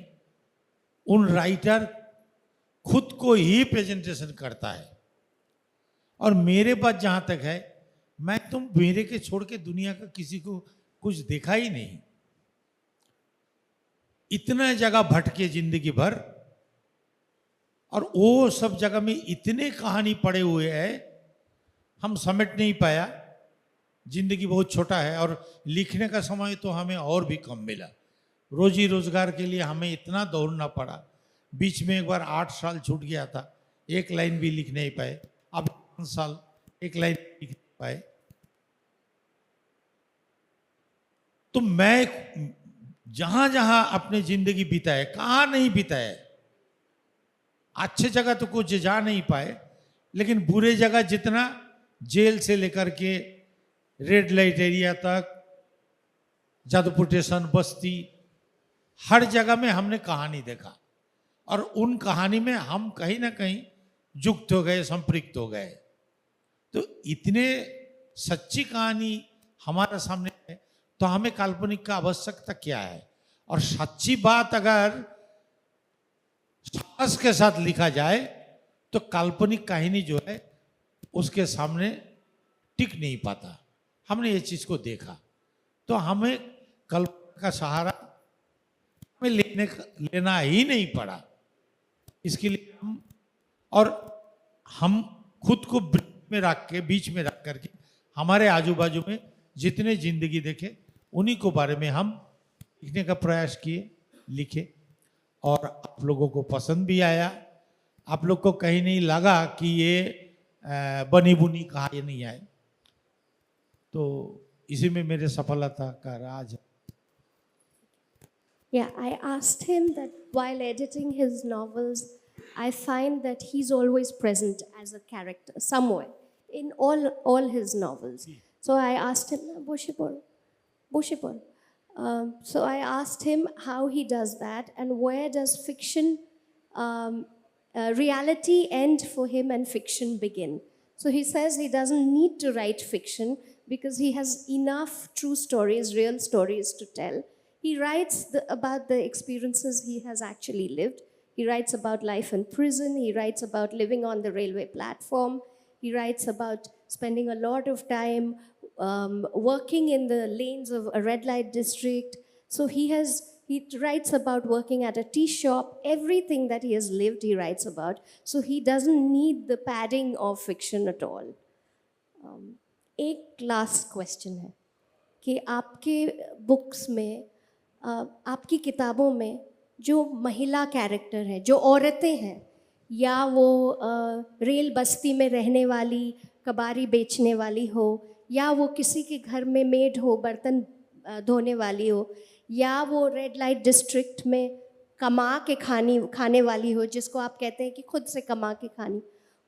उन राइटर खुद को ही प्रेजेंटेशन करता है. और मेरे पास जहां तक है, मैं तुम मेरे के छोड़ के दुनिया का किसी को कुछ देखा ही नहीं. इतना जगह भटके जिंदगी भर, और वो सब जगह में इतने कहानी पड़े हुए हैं, हम समेट नहीं पाया. जिंदगी बहुत छोटा है और लिखने का समय तो हमें और भी कम मिला. रोजी रोजगार के लिए हमें इतना दौड़ना पड़ा. बीच में एक बार 8 साल छूट गया था, एक लाइन भी लिख नहीं पाए. अब 5 साल एक लाइन लिख नहीं पाए. तो मैं जहां जहां अपनी जिंदगी बिताए, कहाँ नहीं बिताए. अच्छे जगह तो कुछ जा नहीं पाए, लेकिन बुरे जगह जितना, जेल से लेकर के रेड लाइट एरिया तक, जादवपुर स्टेशन, बस्ती, हर जगह में हमने कहानी देखा. और उन कहानी में हम कहीं ना कहीं युक्त हो गए, संपृक्त हो गए. तो इतने सच्ची कहानी हमारे सामने है, तो हमें काल्पनिक का आवश्यकता क्या है. और सच्ची बात अगर साहस के साथ लिखा जाए तो काल्पनिक कहानी जो है उसके सामने टिक नहीं पाता. हमने ये चीज को देखा, तो हमें कल्पना का सहारा हमें लेना ही नहीं पड़ा. इसके लिए हम खुद को बीच में रख करके हमारे आजू बाजू में जितने जिंदगी देखे, उन्हीं को बारे में हम लिखने का प्रयास किए, लिखे. और आप लोगों को पसंद भी आया. आप लोग को कहीं नहीं लगा कि ये बनी बुनी कहानी नहीं आए. तो इसी में मेरे सफलता का राज है. Yeah, I asked him that while editing his novels, I find that he's always present as a character somewhere in all his novels. So I asked him, Boshipur. So I asked him how he does that and where does fiction reality end for him and fiction begin. So he says he doesn't need to write fiction because he has enough true stories, real stories to tell. He writes about the experiences he has actually lived. He writes about life in prison. He writes about living on the railway platform. He writes about spending a lot of time working in the lanes of a red light district. So he writes about working at a tea shop. Everything that he has lived, he writes about. So he doesn't need the padding of fiction at all. एक last question है कि आपके books में आपकी किताबों में जो महिला कैरेक्टर है, जो औरतें हैं, या वो रेल बस्ती में रहने वाली कबारी बेचने वाली हो, या वो किसी के घर में मेड हो, बर्तन धोने वाली हो, या वो रेड लाइट डिस्ट्रिक्ट में कमा के खाने वाली हो, जिसको आप कहते हैं कि खुद से कमा के खानी,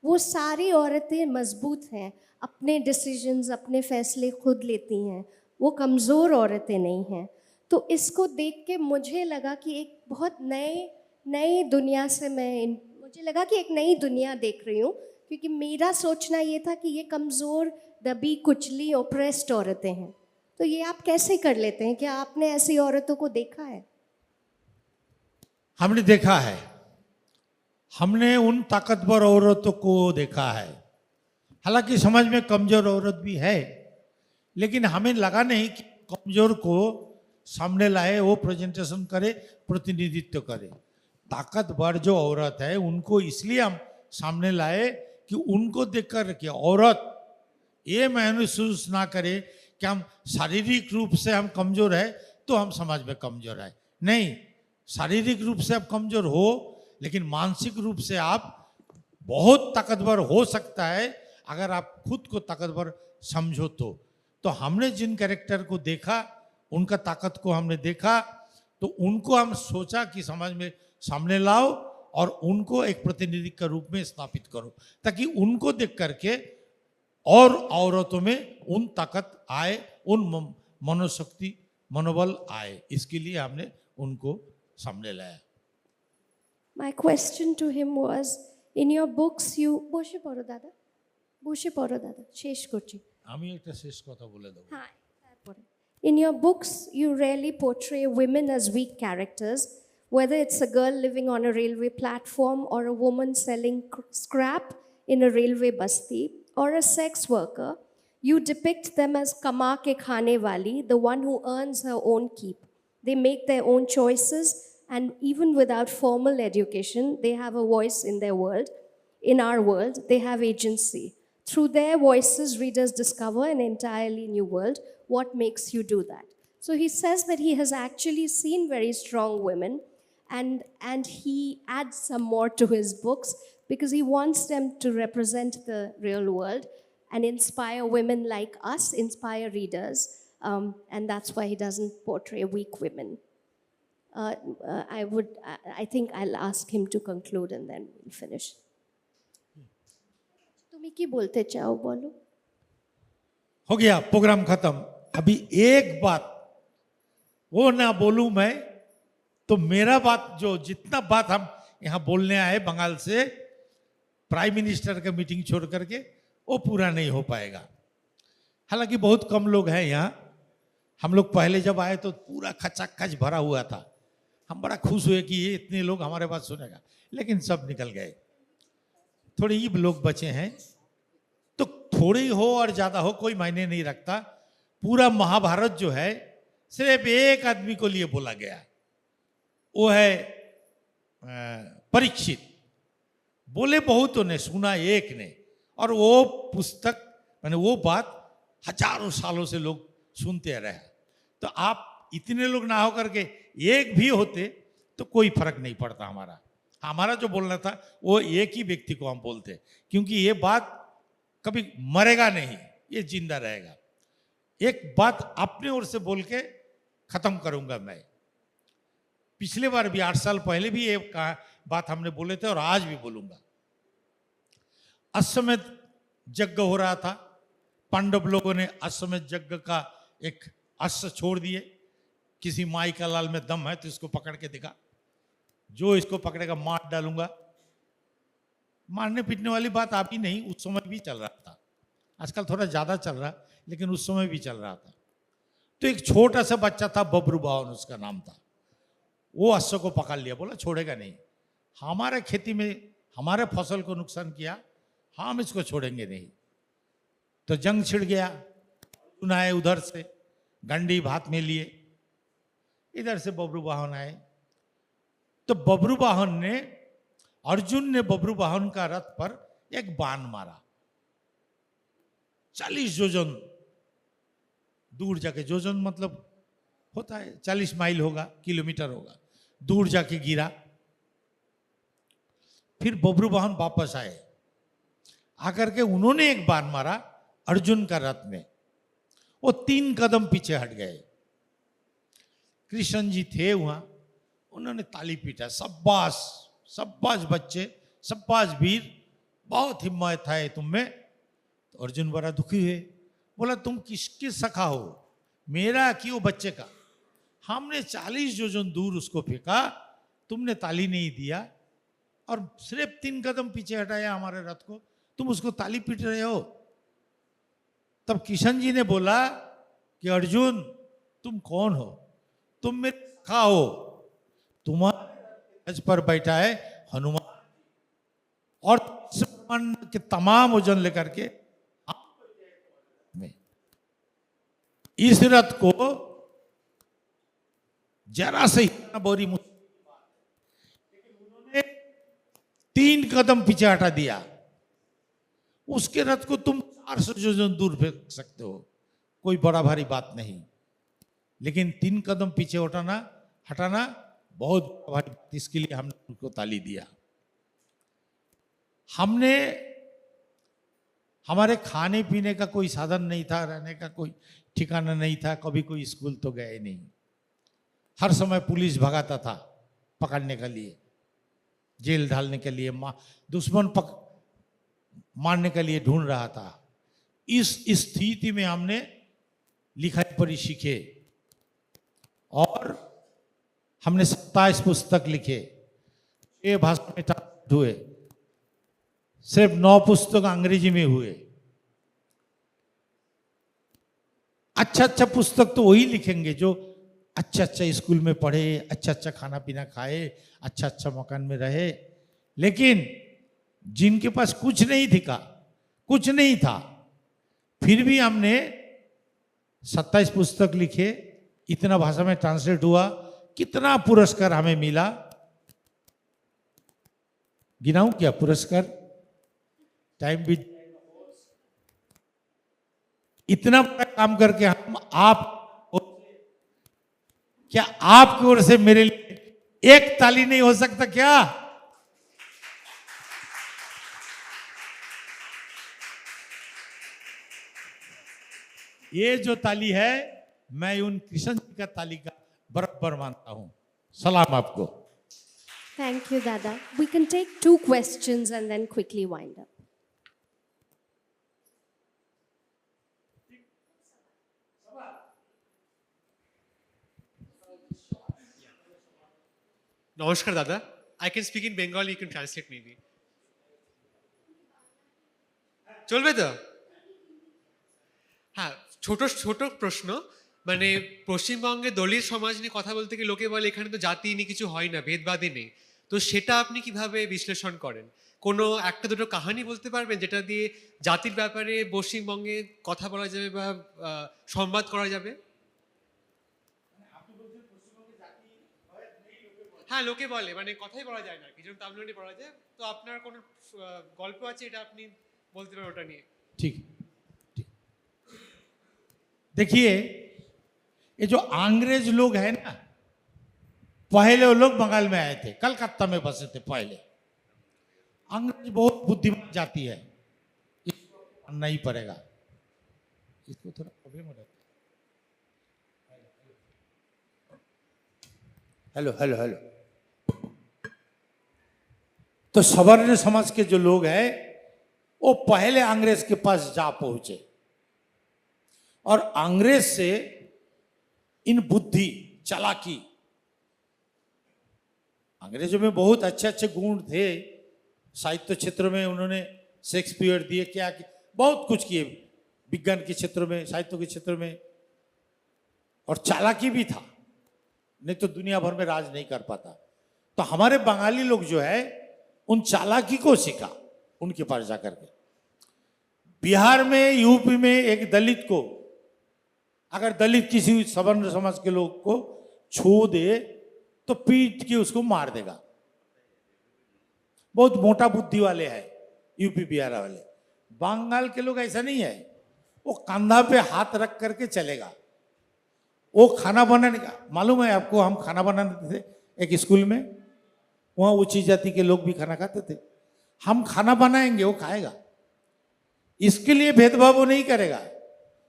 वो सारी औरतें मजबूत हैं, अपने डिसीजंस, अपने फैसले खुद लेती हैं, वो कमज़ोर औरतें नहीं हैं. तो इसको देख के मुझे लगा कि एक बहुत नई दुनिया से मुझे लगा कि एक नई दुनिया देख रही हूँ, क्योंकि मेरा सोचना ये था कि ये कमज़ोर, दबी कुचली, ओप्रेस्ड औरतें हैं. तो ये आप कैसे कर लेते हैं? क्या आपने ऐसी औरतों को देखा है? हमने देखा है. हमने उन ताकतवर औरतों को देखा है. हालांकि समाज में कमजोर औरत भी है, लेकिन हमें लगा नहीं कि कमजोर को सामने लाए, वो प्रेजेंटेशन करे, प्रतिनिधित्व करे. ताकतवर जो औरत है उनको इसलिए हम सामने लाए कि उनको देखकर कि औरत ये महसूस ना करे कि हम शारीरिक रूप से हम कमजोर है तो हम समाज में कमजोर है. नहीं, शारीरिक रूप से आप कमजोर हो, लेकिन मानसिक रूप से आप बहुत ताकतवर हो सकता है अगर आप खुद को ताकतवर समझो तो हमने जिन कैरेक्टर को देखा, उनका ताकत को हमने देखा, तो उनको हम सोचा कि समाज में सामने लाओ और उनको एक प्रतिनिधि के रूप में स्थापित करो, ताकि उनको देख करके और औरतों में उन ताकत आए, उन मनोशक्ति, मनोबल आए. इसके लिए हमने उनको सामने लाया. My question to him was, in your books you বসে পড়ো দাদা শেষ করছি. আমি একটা শেষ কথা বলে দেব. হ্যাঁ, তারপরে. In your books you rarely portray women as weak characters, whether it's a girl living on a railway platform or a woman selling scrap in a railway basti or a sex worker. You depict them as kama ke khane wali, the one who earns her own keep. They make their own choices, and even without formal education, they have a voice in their world. In our world, they have agency. Through their voices, readers discover an entirely new world. What makes you do that? So he says that he has actually seen very strong women, and he adds some more to his books because he wants them to represent the real world and inspire women like us, inspire readers, and that's why he doesn't portray weak women. I think I'll ask him to conclude and then we'll finish. तुम्हें की बोलते चाहो बोलो. हो गया, programme खत्म. अभी एक बात वो ना बोलूं मैं तो मेरा बात जो जितना बात हम यहाँ बोलने आए बंगाल से प्राइम मिनिस्टर का मीटिंग छोड़ करके, वो पूरा नहीं हो पाएगा. हालांकि बहुत कम लोग हैं यहाँ. हम लोग पहले जब आए तो पूरा खचाखच भरा हुआ था. हम बड़ा खुश हुए कि ये इतने लोग हमारे बात सुनेगा, लेकिन सब निकल गए. थोड़े ही लोग बचे हैं. तो थोड़े ही हो और ज्यादा हो कोई मायने नहीं रखता. पूरा महाभारत जो है सिर्फ एक आदमी को लिए बोला गया, वो है परीक्षित. बोले बहुतों ने, सुना एक ने, और वो पुस्तक माने वो बात हजारों सालों से लोग सुनते रहे. तो आप इतने लोग ना हो करके एक भी होते तो कोई फर्क नहीं पड़ता. हमारा जो बोलना था वो एक ही व्यक्ति को हम बोलते, क्योंकि ये बात कभी मरेगा नहीं, ये जिंदा रहेगा. एक बात अपने ओर से बोल के खत्म करूंगा मैं. पिछले बार भी 8 साल पहले भी ये बात हमने बोले थे और आज भी बोलूंगा. अश्वमेध यज्ञ हो रहा था. पांडव लोगों ने अश्वमेध यज्ञ का एक अश्व छोड़ दिए. किसी माई का लाल में दम है तो इसको पकड़ के दिखा, जो इसको पकड़ेगा मार डालूंगा. मारने पीटने वाली बात आप ही नहीं, उस समय भी चल रहा था। आजकल थोड़ा ज्यादा चल रहा, लेकिन उस समय भी चल रहा था। तो एक छोटा सा बच्चा था, बबरू बावन उसका नाम था। वो अश्व को पकड़ लिया, बोला छोड़ेगा नहीं, हमारे खेती में हमारे फसल को नुकसान किया, हम इसको छोड़ेंगे नहीं। तो जंग छिड़ गया। अर्जुन आए उधर से, गंडी हाथ में लिए, इधर से बबरू वाहन आए। तो बबरू वाहन ने, अर्जुन ने बबरू वाहन का रथ पर एक बाण मारा, 40 योजन दूर जाके, योजन मतलब होता है 40 माइल होगा, किलोमीटर होगा, दूर जाके गिरा। फिर बबरू वाहन वापस आए, आकर के उन्होंने एक बाण मारा अर्जुन का रथ में, वो 3 कदम पीछे हट गए। कृष्ण जी थे वहां, उन्होंने ताली पीटा, शाबाश शाबाश बच्चे, शाबाश वीर, बहुत हिम्मत है तुम में। तो अर्जुन बड़ा दुखी हुए, बोला तुम किसके सखा हो, मेरा कि वो बच्चे का? हमने 40 योजन दूर उसको फेंका, तुमने ताली नहीं दिया, और सिर्फ 3 कदम पीछे हटाया हमारे रथ को, तुम उसको ताली पीट रहे हो। तब किशन जी ने बोला कि अर्जुन तुम कौन हो, तुम मेरे सखा हो, तुम्हारे रथ पर बैठा है हनुमान, और के तमाम वजन लेकर के में इस रथ को जरा से बोरी लेकिन उन्होंने 3 कदम पीछे हटा दिया। उसके रथ को तुम 400 योजन दूर फेंक सकते हो, कोई बड़ा भारी बात नहीं, लेकिन 3 कदम पीछे हटाना बहुत भारी बात। इसके लिए हमने उनको ताली दिया। हमने, हमारे खाने पीने का कोई साधन नहीं था, रहने का कोई ठिकाना नहीं था, कभी कोई स्कूल तो गए नहीं, हर समय पुलिस भगाता था पकड़ने के लिए, जेल डालने के लिए, दुश्मन मारने के लिए ढूंढ रहा था। इस स्थिति में हमने लिखाई पढ़ी सीखे, और हमने 27 पुस्तक लिखे, 6 भाषा में ट्रांसलेट हुए, सिर्फ 9 पुस्तक अंग्रेजी में हुए। अच्छा पुस्तक तो वही लिखेंगे जो अच्छा स्कूल में पढ़े, अच्छा खाना पीना खाए, अच्छा मकान में रहे। लेकिन जिनके पास कुछ नहीं था, फिर भी हमने 27 पुस्तक लिखे, इतना भाषा में ट्रांसलेट हुआ, कितना पुरस्कार हमें मिला, गिनाऊं क्या पुरस्कार? टाइम भी, इतना बड़ा काम करके हम, क्या आपकी ओर से मेरे लिए एक ताली नहीं हो सकता क्या? ये जो ताली है, मैं उन कृष्ण जी का ताली का बराबर मानता हूं। सलाम आपको। Thank you, Dada. We can take 2 questions and then quickly wind up. Namaskar, Dada. I can speak in Bengali, you can translate maybe. চলবে তো? হ্যাঁ, ছোট ছোট প্রশ্ন, মানে পশ্চিমবঙ্গে দলিত সমাজ নিয়ে কথা বলতে গিয়ে লোকে বলে এখানে তো জাতি নিয়ে কিছু হয় না, ভেদবাদী নেই, তো সেটা আপনি কিভাবে বিশ্লেষণ করেন? কোনো একটা দুটো কাহিনী বলতে পারবেন যেটা দিয়ে জাতির ব্যাপারে পশ্চিমবঙ্গে কথা বলা যাবে বা সংবাদ করা যাবে? হ্যাঁ, লোকে বলে, মানে কথাই বলা যায় না, কিছু তামিলনাড়ু পড়া যায়, তো আপনার কোনো গল্প আছে এটা আপনি বলতে পারেন ওটা নিয়ে? ठीक। देखिए, ये जो अंग्रेज लोग हैं ना, पहले वो लोग बंगाल में आए थे, कलकत्ता में बसे थे पहले। अंग्रेज बहुत बुद्धिमान जाति है, इसको मानना ही पड़ेगा। इसको थोड़ा प्रॉब्लम हो रहा है। Hello hello hello. तो सवर्ण समाज के जो लोग हैं, वो पहले अंग्रेज के पास जा पहुंचे, और अंग्रेज से इन बुद्धि, चालाकी, अंग्रेजों में बहुत अच्छे अच्छे गुण थे, साहित्य क्षेत्र में उन्होंने शेक्सपियर दिए, क्या बहुत कुछ किए, विज्ञान के क्षेत्र में, साहित्य के क्षेत्र में, और चालाकी भी था, नहीं तो दुनिया भर में राज नहीं कर पाता। तो हमारे बंगाली लोग जो है उन चालाकी को सीखा उनके पास जाकर के। बिहार में, यूपी में एक दलित को, अगर दलित किसी सवर्ण समाज के लोग को छू दे तो पीट के उसको मार देगा। बहुत मोटा बुद्धि वाले हैं यूपी बिहार वाले। बंगाल के लोग ऐसा नहीं है, वो कंधा पे हाथ रख करके चलेगा। वो खाना बनाने का, मालूम है आपको, हम खाना बनाते थे एक स्कूल में, वहाँ ऊंची जाति के लोग भी खाना खाते थे। हम खाना बनाएंगे, वो खाएगा, इसके लिए भेदभाव वो नहीं करेगा,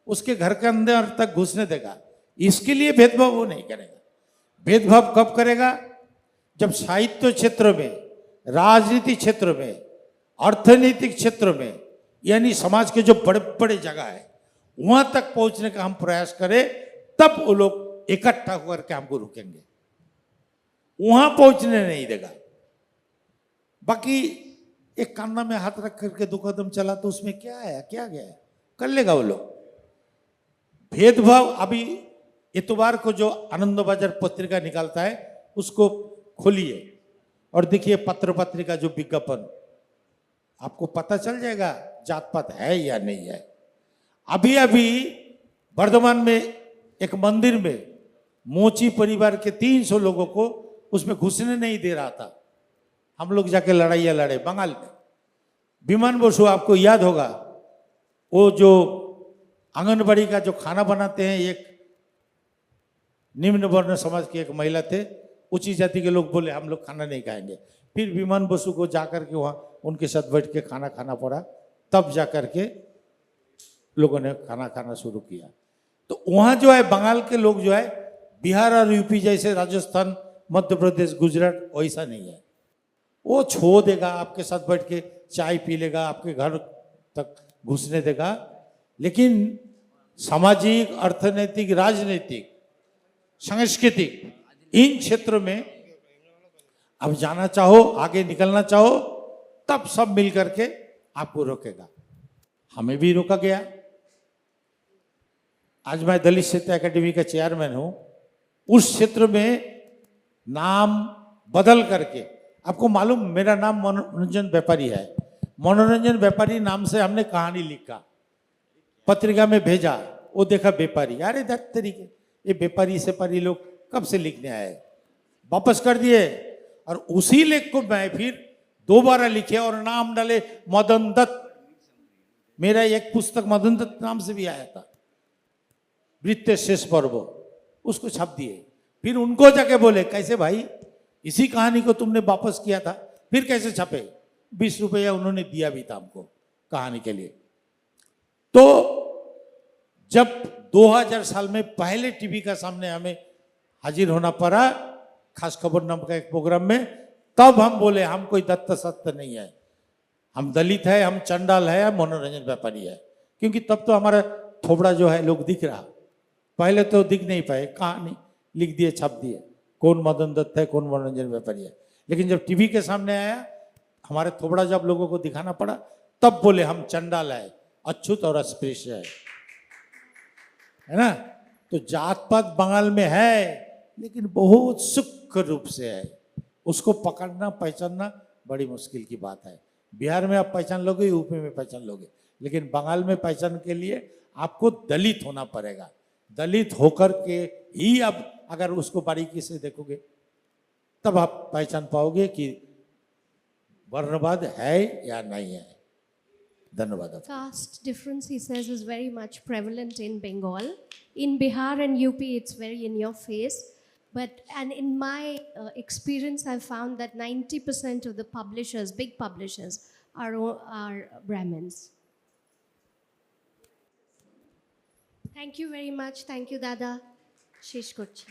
उसके घर के अंदर तक घुसने देगा, इसके लिए भेदभाव वो नहीं करेगा। भेदभाव कब करेगा? जब साहित्य क्षेत्र में, राजनीति क्षेत्र में, अर्थनैतिक क्षेत्र में, यानी समाज के जो बड़े बड़े जगह है वहां तक पहुंचने का हम प्रयास करें, तब वो लोग इकट्ठा होकर के हमको रुकेंगे, वहां पहुंचने नहीं देगा। बाकी एक कान्ना में हाथ रख करके दो कदम चला तो उसमें क्या है, क्या गया है, कर लेगा वो लोग। भेदभाव, अभी इतवार को जो आनंद बाजार पत्रिका निकालता है उसको खोलिए और देखिए पत्र पत्रिका जो विज्ञापन, आपको पता चल जाएगा जात पात है या नहीं है। अभी अभी वर्धमान में एक मंदिर में मोची परिवार के 300 लोगों को उसमें घुसने नहीं दे रहा था, हम लोग जाके लड़ाइयाँ लड़े बंगाल में। विमान बसु, आपको याद होगा, वो जो आंगनबाड़ी का जो खाना बनाते हैं, एक निम्न वर्ण समाज की एक महिला थे, ऊंची जाति के लोग बोले हम लोग खाना नहीं खाएंगे, फिर विमान बसु को जाकर के वहाँ उनके साथ बैठ के खाना खाना पड़ा, तब जाकर के लोगों ने खाना खाना शुरू किया। तो वहाँ जो है बंगाल के लोग जो है बिहार और यूपी जैसे, राजस्थान, मध्य प्रदेश, गुजरात वैसा नहीं है। वो छोड़ देगा, आपके साथ बैठ के चाय पी लेगा, आपके घर तक घुसने देगा, लेकिन सामाजिक, अर्थनैतिक, राजनीतिक, सांस्कृतिक इन क्षेत्रों में अब जाना चाहो, आगे निकलना चाहो, तब सब मिल करके आपको रोकेगा। हमें भी रोका गया। आज मैं दलित साहित्य अकेडमी का चेयरमैन हूं। उस क्षेत्र में नाम बदल करके, आपको मालूम मेरा नाम मनोरंजन व्यापारी है, मनोरंजन व्यापारी नाम से हमने कहानी लिखा, पत्रिका में भेजा, वो देखा व्यापारी, अरे दत्त तरीके, ये व्यापारी सेपारी लोग कब से लिखने आए, वापस कर दिए। और उसी लेख को मैं फिर दोबारा लिखे और नाम डाले मदन दत्त। मेरा एक पुस्तक मदन दत्त नाम से भी आया था, वृत्त शेष पर्व, उसको छाप दिए। फिर उनको जाके बोले कैसे भाई, इसी कहानी को तुमने वापस किया था, फिर कैसे छपे? 20 रुपया उन्होंने दिया भी था हमको कहानी के लिए। तो जब 2000 साल में पहले टीवी का सामने हमें हाजिर होना पड़ा, खास खबर नाम का एक प्रोग्राम में, तब हम बोले हम कोई दत्त सत्य नहीं है, हम दलित है, हम चंडाल है, हम मनोरंजन व्यापारी है। क्योंकि तब तो हमारा थोबड़ा जो है लोग दिख रहा, पहले तो दिख नहीं पाए, कहानी लिख दिए, छाप दिए, कौन मदन दत्त है, कौन मनोरंजन व्यापारी है। लेकिन जब टीवी के सामने आया, हमारे थोबड़ा जब लोगों को दिखाना पड़ा, तब बोले हम चंडाल है, अछूत और अस्पृश्य है ना। तो जात पात बंगाल में है, लेकिन बहुत सूक्ष्म रूप से है, उसको पकड़ना पहचानना बड़ी मुश्किल की बात है। बिहार में आप पहचान लोगे, यूपी में पहचान लोगे, लेकिन बंगाल में पहचान के लिए आपको दलित होना पड़ेगा। दलित होकर के ही आप अगर उसको बारीकी से देखोगे, तब आप पहचान पाओगे कि वर्णवाद है या नहीं है। धन्यवाद। Caste difference, he says, is very much prevalent in Bengal. In Bihar and UP, it's very in your face. And in my experience, I've found that 90% of the publishers, big publishers, are Brahmins. Thank you very much. Thank you, Dada. Shesh korchi.